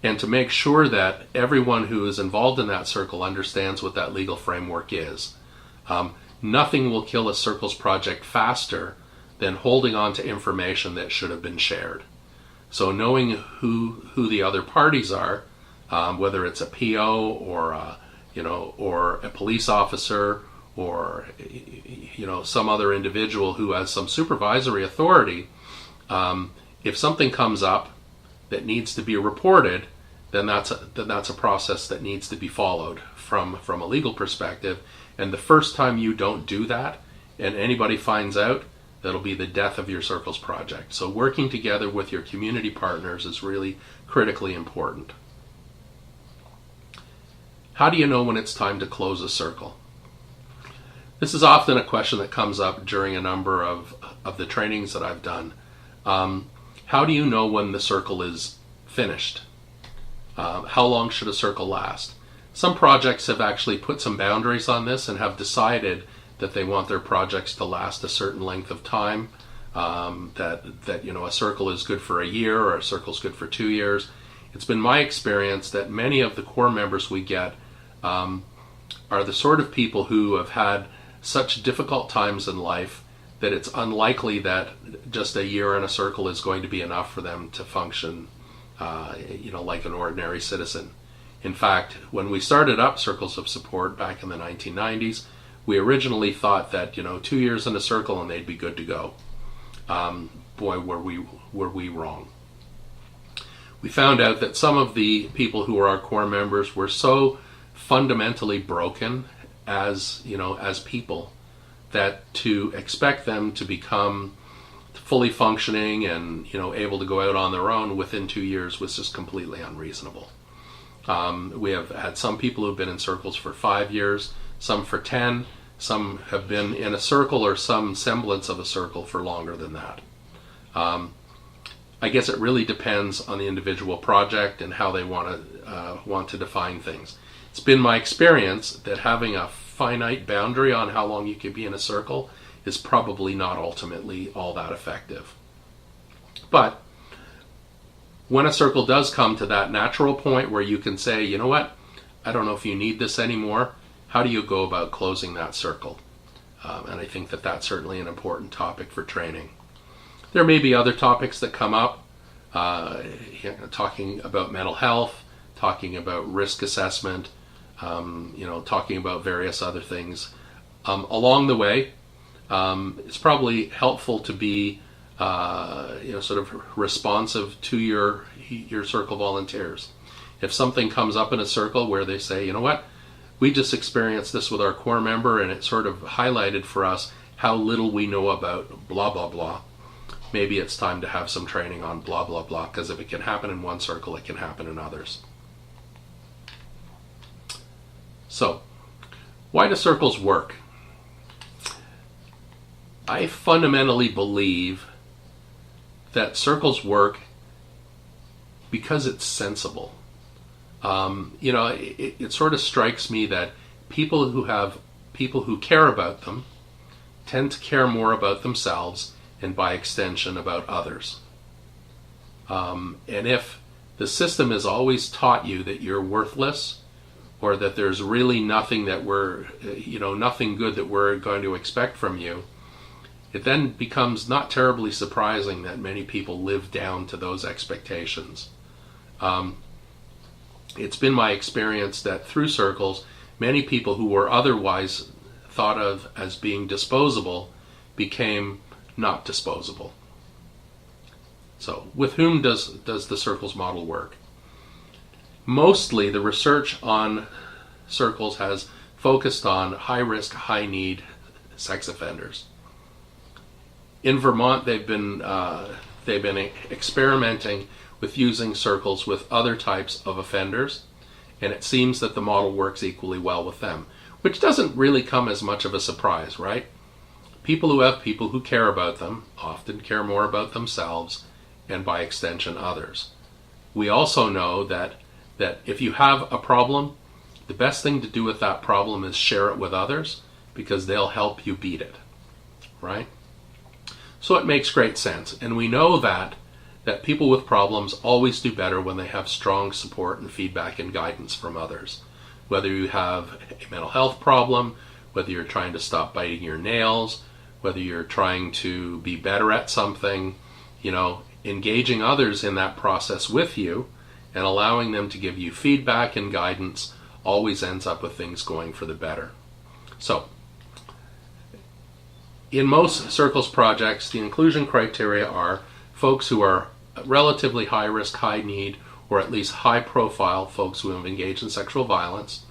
And to make sure that everyone who is involved in that circle understands what that legal framework is. Nothing will kill a circles project faster than holding on to information that should have been shared. So knowing who the other parties are, whether it's a PO or a police officer, or some other individual who has some supervisory authority, if something comes up that needs to be reported, then that's a process that needs to be followed from a legal perspective. And the first time you don't do that, and anybody finds out, that'll be the death of your circles project. So working together with your community partners is really critically important. How do you know when it's time to close a circle? This is often a question that comes up during a number of the trainings that I've done. How do you know when the circle is finished? How long should a circle last? Some projects have actually put some boundaries on this and have decided that they want their projects to last a certain length of time, that a circle is good for a year, or a circle is good for 2 years. It's been my experience that many of the core members we get are the sort of people who have had such difficult times in life that it's unlikely that just a year in a circle is going to be enough for them to function, like an ordinary citizen. In fact, when we started up Circles of Support back in the 1990s, we originally thought that 2 years in a circle and they'd be good to go. Boy, were we wrong. We found out that some of the people who were our core members were so fundamentally broken as people, that to expect them to become fully functioning and able to go out on their own within 2 years was just completely unreasonable. We have had some people who've been in circles for 5 years, some for 10, some have been in a circle or some semblance of a circle for longer than that. I guess it really depends on the individual project and how they want to define things. It's been my experience that having a finite boundary on how long you can be in a circle is probably not ultimately all that effective. But when a circle does come to that natural point where you can say, you know what, I don't know if you need this anymore, how do you go about closing that circle? And I think that that's certainly an important topic for training. There may be other topics that come up, talking about mental health, talking about risk assessment, talking about various other things. Along the way, it's probably helpful to be sort of responsive to your circle volunteers. If something comes up in a circle where they say, you know what, we just experienced this with our core member and it sort of highlighted for us how little we know about blah, blah, blah. Maybe it's time to have some training on blah, blah, blah, because if it can happen in one circle, it can happen in others. So, why do circles work? I fundamentally believe that circles work because it's sensible. It sort of strikes me that people who care about them tend to care more about themselves and by extension about others. And if the system has always taught you that you're worthless, or that there's really nothing that nothing good that we're going to expect from you, it then becomes not terribly surprising that many people live down to those expectations. It's been my experience that through circles, many people who were otherwise thought of as being disposable became not disposable. So, with whom does the circles model work? Mostly the research on circles has focused on high-risk, high-need sex offenders. In Vermont, they've been experimenting with using circles with other types of offenders, and it seems that the model works equally well with them, which doesn't really come as much of a surprise, right? People who have people who care about them often care more about themselves and by extension others. We also know that if you have a problem, the best thing to do with that problem is share it with others because they'll help you beat it, right? So it makes great sense. And we know that people with problems always do better when they have strong support and feedback and guidance from others. Whether you have a mental health problem, whether you're trying to stop biting your nails, whether you're trying to be better at something, engaging others in that process with you and allowing them to give you feedback and guidance always ends up with things going for the better. So, in most circles projects, the inclusion criteria are folks who are relatively high risk, high need, or at least high profile folks who have engaged in sexual violence,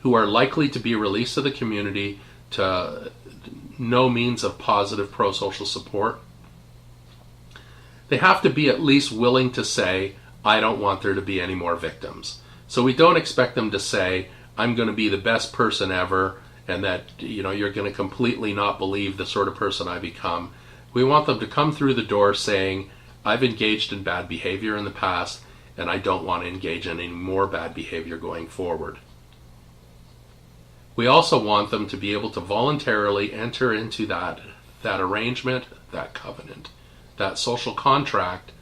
who are likely to be released to the community to no means of positive pro-social support. They have to be at least willing to say, I don't want there to be any more victims. So we don't expect them to say, I'm going to be the best person ever, and that you're going to completely not believe the sort of person I become. We want them to come through the door saying, I've engaged in bad behavior in the past, and I don't want to engage in any more bad behavior going forward. We also want them to be able to voluntarily enter into that arrangement, that covenant, that social contract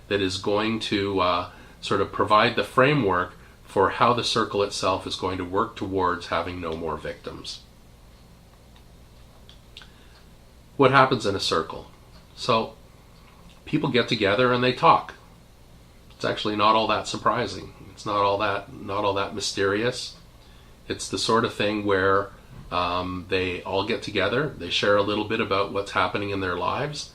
that is going to sort of provide the framework for how the circle itself is going to work towards having no more victims. what happens in a circle? So people get together and they talk. It's actually not all that surprising. It's not all that mysterious. It's the sort of thing where they all get together, they share a little bit about what's happening in their lives,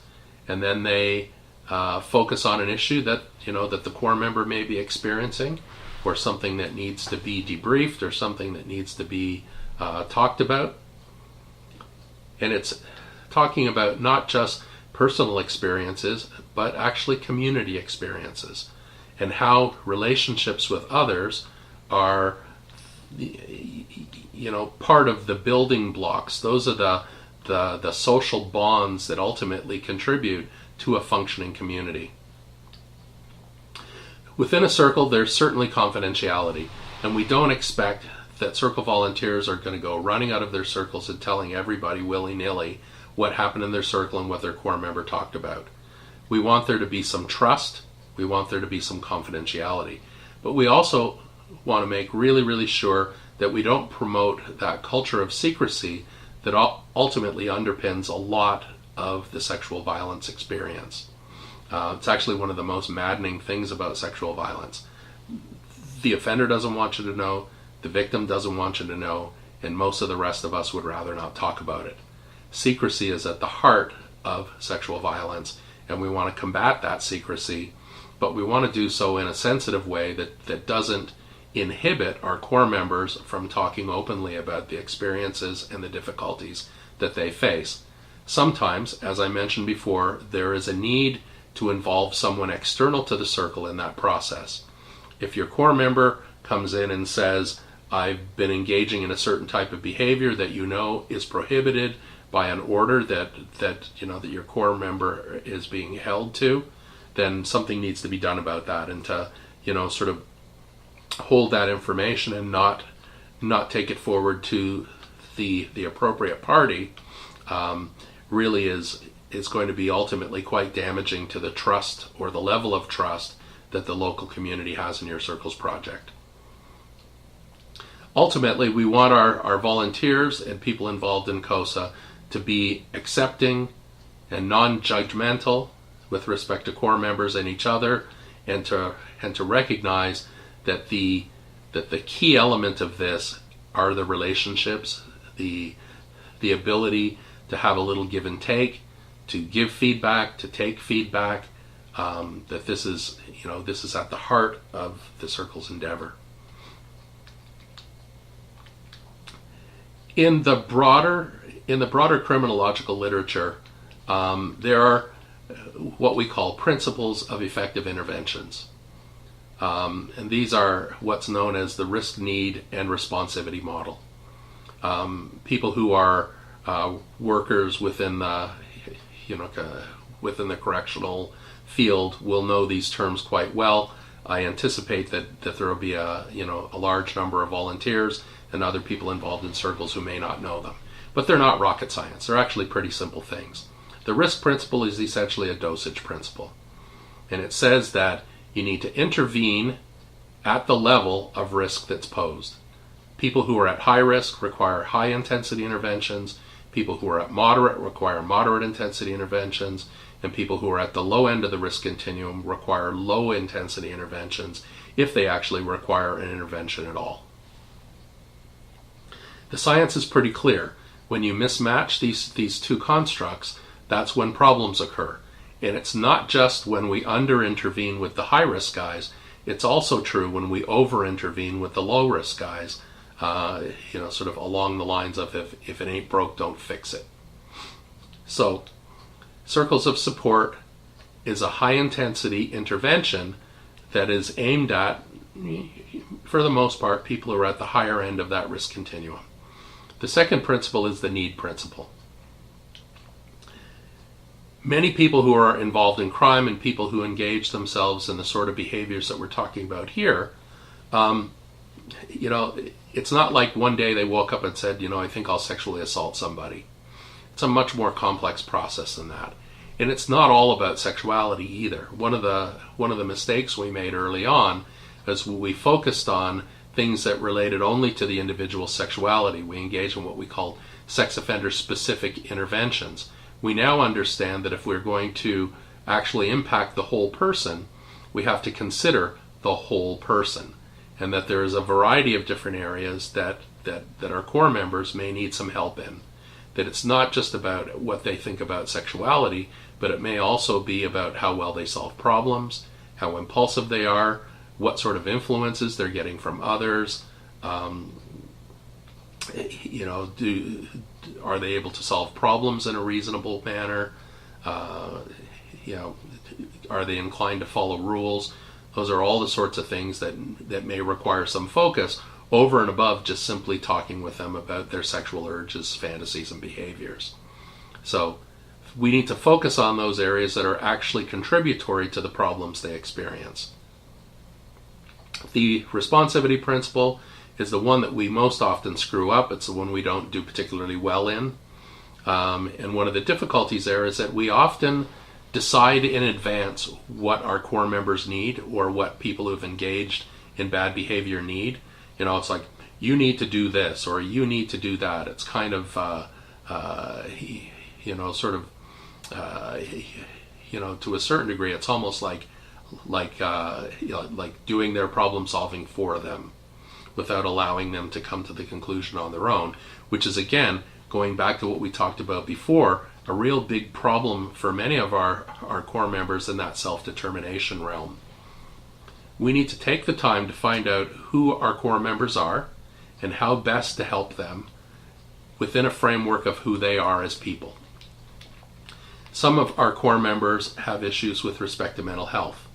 and then they focus on an issue that that the core member may be experiencing, or something that needs to be debriefed, or something that needs to be talked about. And it's talking about not just personal experiences, but actually community experiences, and how relationships with others are part of the building blocks. Those are the social bonds that ultimately contribute to a functioning community. Within a circle, there's certainly confidentiality, and we don't expect that circle volunteers are going to go running out of their circles and telling everybody willy-nilly what happened in their circle and what their core member talked about. We want there to be some trust. We want there to be some confidentiality. But we also want to make really, really sure that we don't promote that culture of secrecy that ultimately underpins a lot of the sexual violence experience. It's actually one of the most maddening things about sexual violence. The offender doesn't want you to know, the victim doesn't want you to know, and most of the rest of us would rather not talk about it. Secrecy is at the heart of sexual violence, and we want to combat that secrecy, but we want to do so in a sensitive way that doesn't inhibit our core members from talking openly about the experiences and the difficulties that they face. Sometimes, as I mentioned before, there is a need to involve someone external to the circle in that process. If your core member comes in and says, I've been engaging in a certain type of behavior that is prohibited by an order that your core member is being held to, then something needs to be done about that, and to sort of hold that information and not take it forward to the appropriate party really is going to be ultimately quite damaging to the trust, or the level of trust, that the local community has in your Circles project. Ultimately, we want our volunteers and people involved in CoSA to be accepting and non-judgmental with respect to core members and each other, and to recognize that the key element of this are the relationships, the ability to have a little give and take, to give feedback, to take feedback, that this is at the heart of the Circle's endeavor. In the broader criminological literature, there are what we call principles of effective interventions. And these are what's known as the risk, need, and responsivity model. People who are workers within the correctional field will know these terms quite well. I anticipate that there will be a large number of volunteers and other people involved in Circles who may not know them. But they're not rocket science. They're actually pretty simple things. The risk principle is essentially a dosage principle. And it says that you need to intervene at the level of risk that's posed. People who are at high risk require high intensity interventions. People who are at moderate require moderate intensity interventions. And people who are at the low end of the risk continuum require low intensity interventions, if they actually require an intervention at all. The science is pretty clear. When you mismatch these two constructs, that's when problems occur. And it's not just when we under-intervene with the high-risk guys, it's also true when we over-intervene with the low-risk guys, sort of along the lines of if it ain't broke, don't fix it. So, Circles of Support is a high-intensity intervention that is aimed at, for the most part, people who are at the higher end of that risk continuum. The second principle is the need principle. Many people who are involved in crime and people who engage themselves in the sort of behaviors that we're talking about here, it's not like one day they woke up and said, I think I'll sexually assault somebody. It's a much more complex process than that. And it's not all about sexuality either. One of the mistakes we made early on is we focused on things that related only to the individual's sexuality. We engaged in what we call sex offender specific interventions. We now understand that if we're going to actually impact the whole person, we have to consider the whole person, and that there is a variety of different areas that our core members may need some help in. That it's not just about what they think about sexuality, but it may also be about how well they solve problems, how impulsive they are, what sort of influences they're getting from others. Are they able to solve problems in a reasonable manner? Are they inclined to follow rules? Those are all the sorts of things that may require some focus over and above just simply talking with them about their sexual urges, fantasies, and behaviors. So we need to focus on those areas that are actually contributory to the problems they experience. The responsivity principle is the one that we most often screw up. It's the one we don't do particularly well in. And one of the difficulties there is that we often decide in advance what our core members need or what people who've engaged in bad behavior need. It's like, you need to do this or you need to do that. It's kind of, to a certain degree, it's almost like doing their problem solving for them without allowing them to come to the conclusion on their own, which is, again, going back to what we talked about before, a real big problem for many of our core members in that self-determination realm. We need to take the time to find out who our core members are and how best to help them within a framework of who they are as people. Some of our core members have issues with respect to mental health.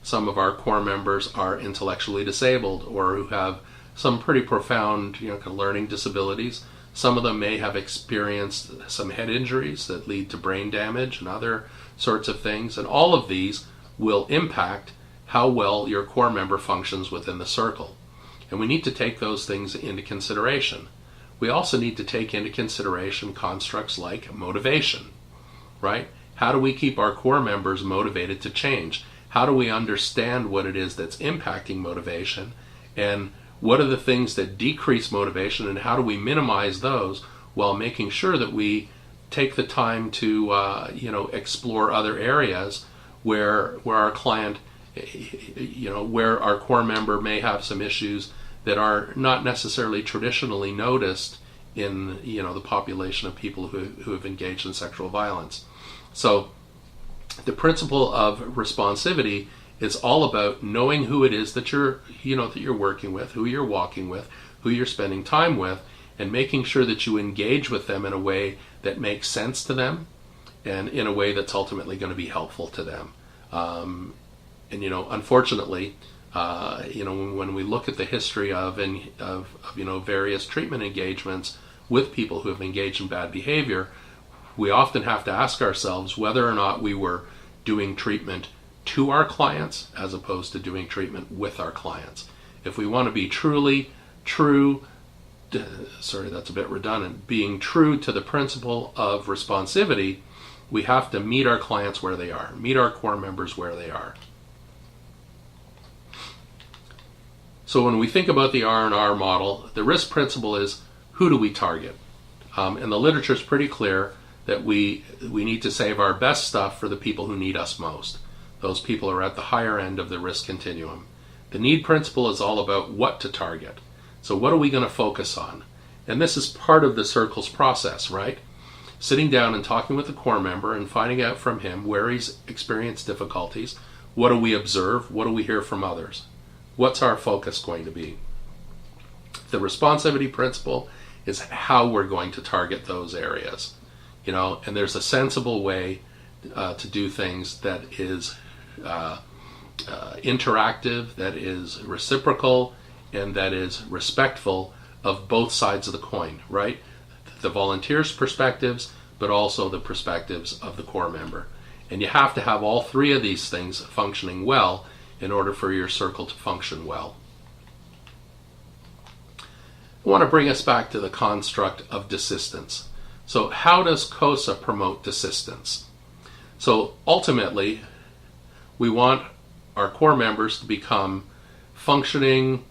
Some of our core members are intellectually disabled or who have some pretty profound learning disabilities. Some of them may have experienced some head injuries that lead to brain damage and other sorts of things. And all of these will impact how well your core member functions within the circle. And we need to take those things into consideration. We also need to take into consideration constructs like motivation, right? How do we keep our core members motivated to change? How do we understand what it is that's impacting motivation? And what are the things that decrease motivation, and how do we minimize those while making sure that we take the time to explore other areas where our client, where our core member may have some issues that are not necessarily traditionally noticed in the population of people who have engaged in sexual violence. So the principle of responsivity is all about knowing who it is that you're working with, who you're walking with, who you're spending time with, and making sure that you engage with them in a way that makes sense to them and in a way that's ultimately going to be helpful to them. Unfortunately, when we look at the history of various treatment engagements with people who have engaged in bad behavior, we often have to ask ourselves whether or not we were doing treatment to our clients as opposed to doing treatment with our clients. If we want to be truly true, that's a bit redundant, being true to the principle of responsivity, we have to meet our clients where they are, meet our core members where they are. So when we think about the R&R model, the risk principle is, who do we target? And the literature is pretty clear that we need to save our best stuff for the people who need us most. Those people are at the higher end of the risk continuum. The need principle is all about what to target. So what are we going to focus on? And this is part of the circles process, right? Sitting down and talking with the core member and finding out from him where he's experienced difficulties. What do we observe? What do we hear from others? What's our focus going to be? The responsivity principle is how we're going to target those areas. And there's a sensible way to do things that is interactive, that is reciprocal, and that is respectful of both sides of the coin, right? The volunteers' perspectives, but also the perspectives of the core member. And you have to have all three of these things functioning well in order for your circle to function well. I want to bring us back to the construct of desistance. So how does CoSA promote desistance? So ultimately, we want our core members to become functioning,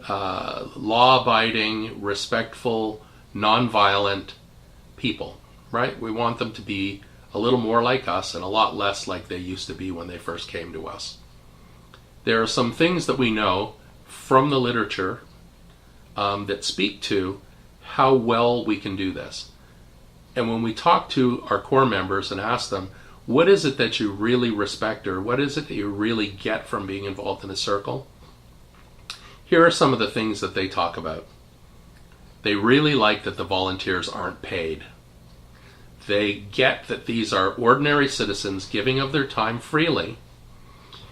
law-abiding, respectful, nonviolent people, right? We want them to be a little more like us and a lot less like they used to be when they first came to us. There are some things that we know from the literature that speak to how well we can do this. And when we talk to our core members and ask them, what is it that you really respect, or what is it that you really get from being involved in a circle? Here are some of the things that they talk about. They really like that the volunteers aren't paid. They get that these are ordinary citizens giving of their time freely,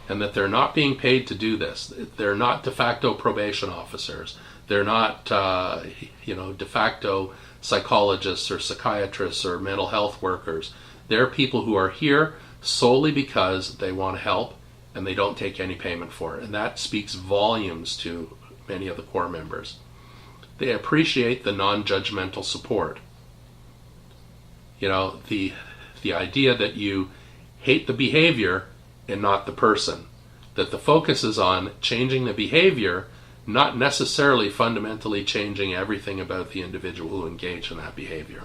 and that they're not being paid to do this. They're not de facto probation officers. They're not, de facto psychologists or psychiatrists or mental health workers. They're people who are here solely because they want to help, and they don't take any payment for it. And that speaks volumes to many of the core members. They appreciate the non-judgmental support. The idea that you hate the behavior and not the person. That the focus is on changing the behavior, not necessarily fundamentally changing everything about the individual who engaged in that behavior.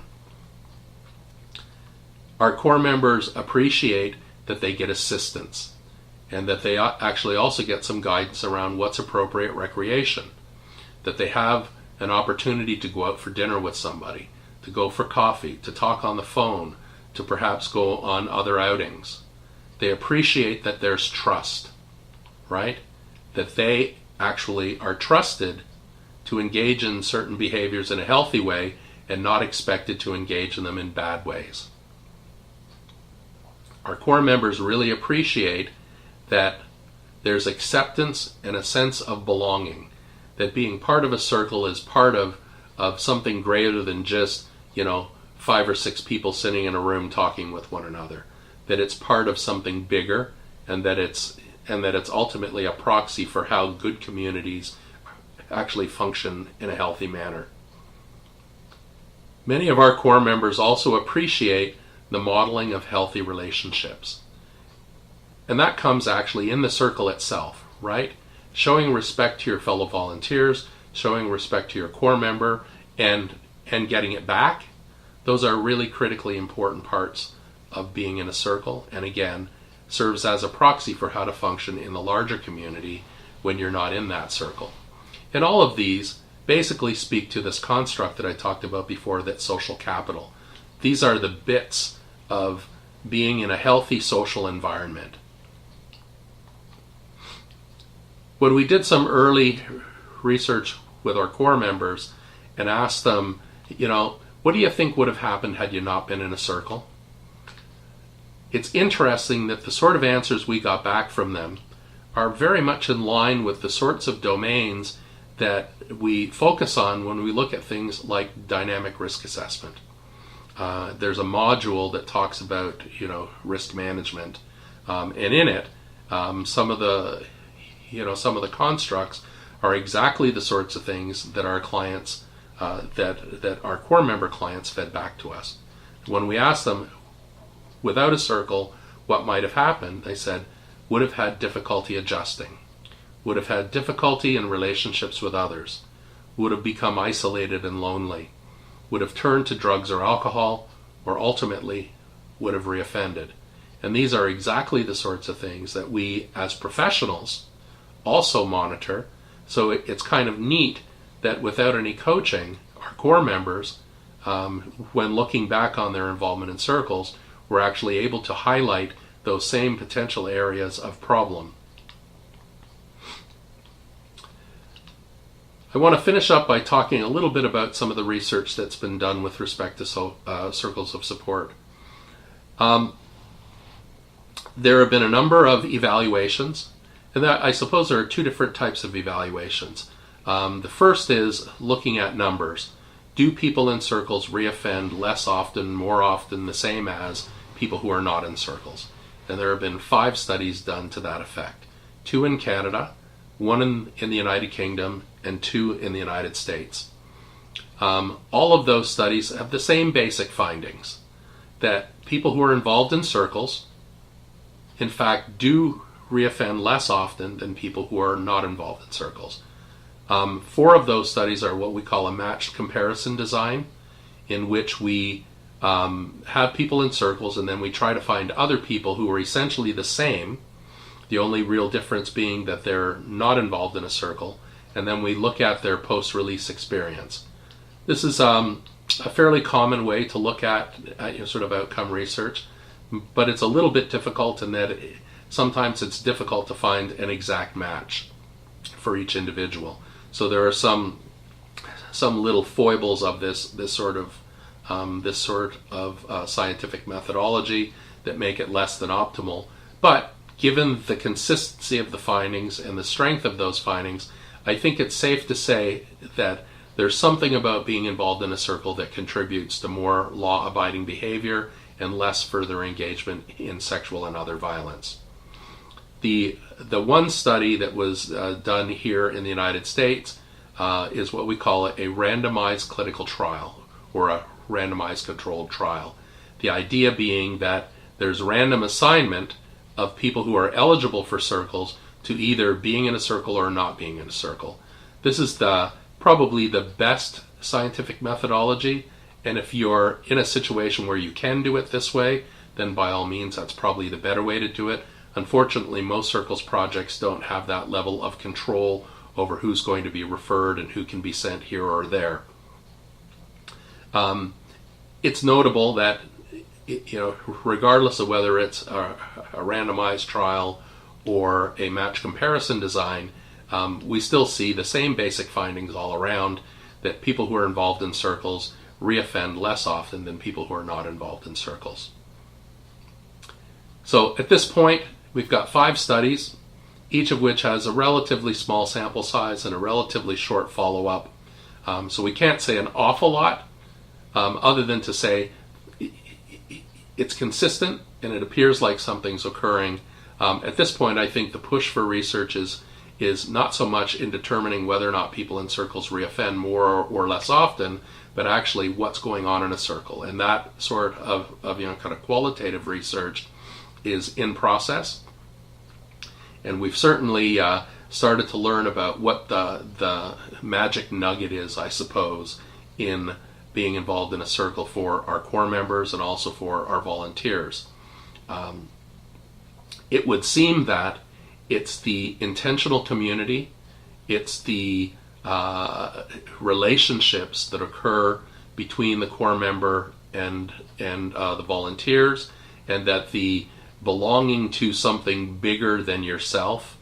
Our core members appreciate that they get assistance, and that they actually also get some guidance around what's appropriate recreation. That they have an opportunity to go out for dinner with somebody, to go for coffee, to talk on the phone, to perhaps go on other outings. They appreciate that there's trust, right? That they actually are trusted to engage in certain behaviors in a healthy way and not expected to engage in them in bad ways. Our core members really appreciate that there's acceptance and a sense of belonging, that being part of a circle is part of something greater than just, 5 or 6 people sitting in a room talking with one another, that it's part of something bigger, and that it's ultimately a proxy for how good communities actually function in a healthy manner. Many of our core members also appreciate the modeling of healthy relationships. And that comes actually in the circle itself, right? Showing respect to your fellow volunteers, showing respect to your core member, and getting it back. Those are really critically important parts of being in a circle, and again, serves as a proxy for how to function in the larger community when you're not in that circle. And all of these basically speak to this construct that I talked about before, that social capital. These are the bits of being in a healthy social environment. When we did some early research with our core members and asked them, what do you think would have happened had you not been in a circle? It's interesting that the sort of answers we got back from them are very much in line with the sorts of domains that we focus on when we look at things like dynamic risk assessment. There's a module that talks about, risk management, and in it, some of the constructs are exactly the sorts of things that our clients, that our core member clients fed back to us. When we asked them, without a circle, what might have happened, they said, would have had difficulty adjusting, would have had difficulty in relationships with others, would have become isolated and lonely, would have turned to drugs or alcohol, or ultimately would have reoffended. And these are exactly the sorts of things that we as professionals also monitor. So it's kind of neat that without any coaching, our core members, when looking back on their involvement in circles, were actually able to highlight those same potential areas of problem. I want to finish up by talking a little bit about some of the research that's been done with respect to circles of support. There have been a number of evaluations, and I suppose there are 2 different types of evaluations. The first is looking at numbers. Do people in circles reoffend less often, more often, the same as people who are not in circles? And there have been 5 studies done to that effect. 2 in Canada, 1 in the United Kingdom, and 2 in the United States. All of those studies have the same basic findings, that people who are involved in circles, in fact, do reoffend less often than people who are not involved in circles. 4 of those studies are what we call a matched comparison design, in which we have people in circles, and then we try to find other people who are essentially the same, the only real difference being that they're not involved in a circle, and then we look at their post-release experience. This is a fairly common way to look at sort of outcome research, but it's a little bit difficult in that sometimes it's difficult to find an exact match for each individual. So there are some little foibles of this sort of scientific methodology that make it less than optimal. But given the consistency of the findings and the strength of those findings, I think it's safe to say that there's something about being involved in a circle that contributes to more law-abiding behavior and less further engagement in sexual and other violence. The one study that was done here in the United States is what we call a randomized clinical trial, or a randomized controlled trial. The idea being that there's random assignment of people who are eligible for circles to either being in a circle or not being in a circle. This is probably the best scientific methodology, and if you're in a situation where you can do it this way, then by all means that's probably the better way to do it. Unfortunately, most circles projects don't have that level of control over who's going to be referred and who can be sent here or there. It's notable that regardless of whether it's a randomized trial or a match comparison design, we still see the same basic findings all around, that people who are involved in circles reoffend less often than people who are not involved in circles. So at this point, we've got 5 studies, each of which has a relatively small sample size and a relatively short follow-up. So we can't say an awful lot, other than to say it's consistent and it appears like something's occurring. At this point, I think the push for research is not so much in determining whether or not people in circles reoffend more or less often, but actually what's going on in a circle. And that sort of kind of qualitative research is in process. And we've certainly started to learn about what the magic nugget is, I suppose, in being involved in a circle for our core members and also for our volunteers. It would seem that it's the intentional community, it's the relationships that occur between the core member and the volunteers, and that the belonging to something bigger than yourself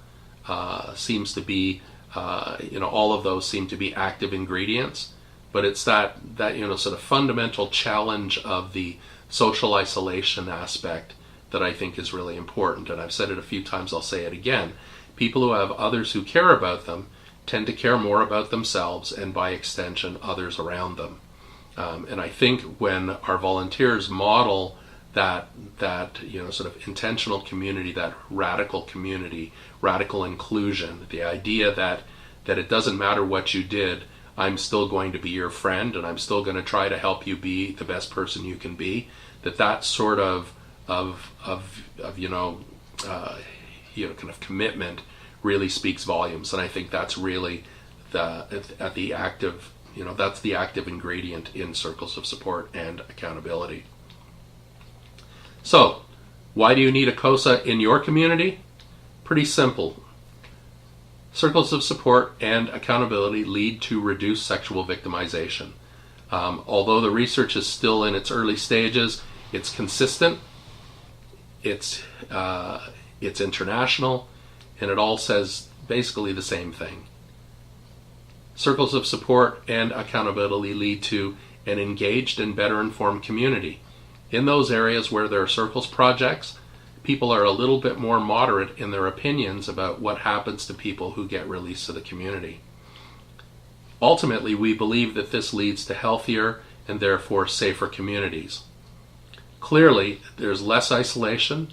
seems to be, all of those seem to be active ingredients. But it's that sort of fundamental challenge of the social isolation aspect that I think is really important. And I've said it a few times, I'll say it again. People who have others who care about them tend to care more about themselves and by extension others around them. And I think when our volunteers model that sort of intentional community, that radical community, radical inclusion, the idea that it doesn't matter what you did, I'm still going to be your friend and I'm still going to try to help you be the best person you can be, that sort of kind of commitment really speaks volumes. And I think that's really the active ingredient in circles of support and accountability. So, why do you need a CoSA in your community? Pretty simple. Circles of support and accountability lead to reduced sexual victimization. Although the research is still in its early stages, it's consistent, it's international, and it all says basically the same thing. Circles of support and accountability lead to an engaged and better informed community. In those areas where there are circles projects, people are a little bit more moderate in their opinions about what happens to people who get released to the community. Ultimately, we believe that this leads to healthier and therefore safer communities. Clearly, there's less isolation,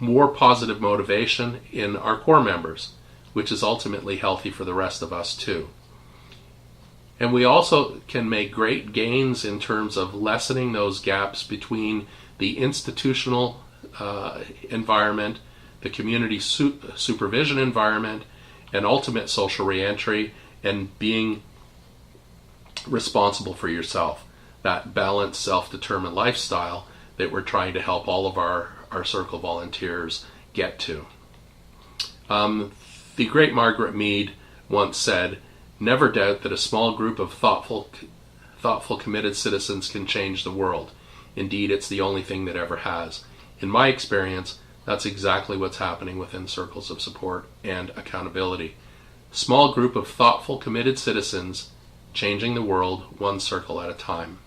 more positive motivation in our core members, which is ultimately healthy for the rest of us too. And we also can make great gains in terms of lessening those gaps between the institutional environment, the community supervision environment, and ultimate social reentry and being responsible for yourself. that balanced, self-determined lifestyle that we're trying to help all of our circle volunteers get to. The great Margaret Mead once said, "Never doubt that a small group of thoughtful, committed citizens can change the world. Indeed, it's the only thing that ever has." In my experience, that's exactly what's happening within circles of support and accountability. Small group of thoughtful, committed citizens changing the world one circle at a time.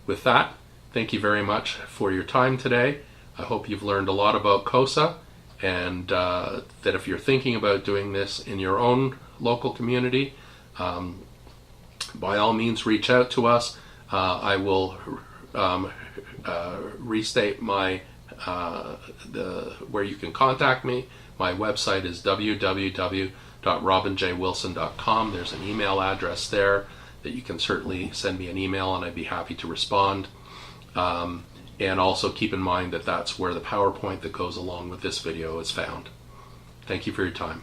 With that, thank you very much for your time today. I hope you've learned a lot about CoSA, and that if you're thinking about doing this in your own local community, by all means reach out to us. I will restate my where you can contact me. My website is www.robinjwilson.com. There's an email address there that you can certainly send me an email, and I'd be happy to respond. And also keep in mind that that's where the PowerPoint that goes along with this video is found. Thank you for your time.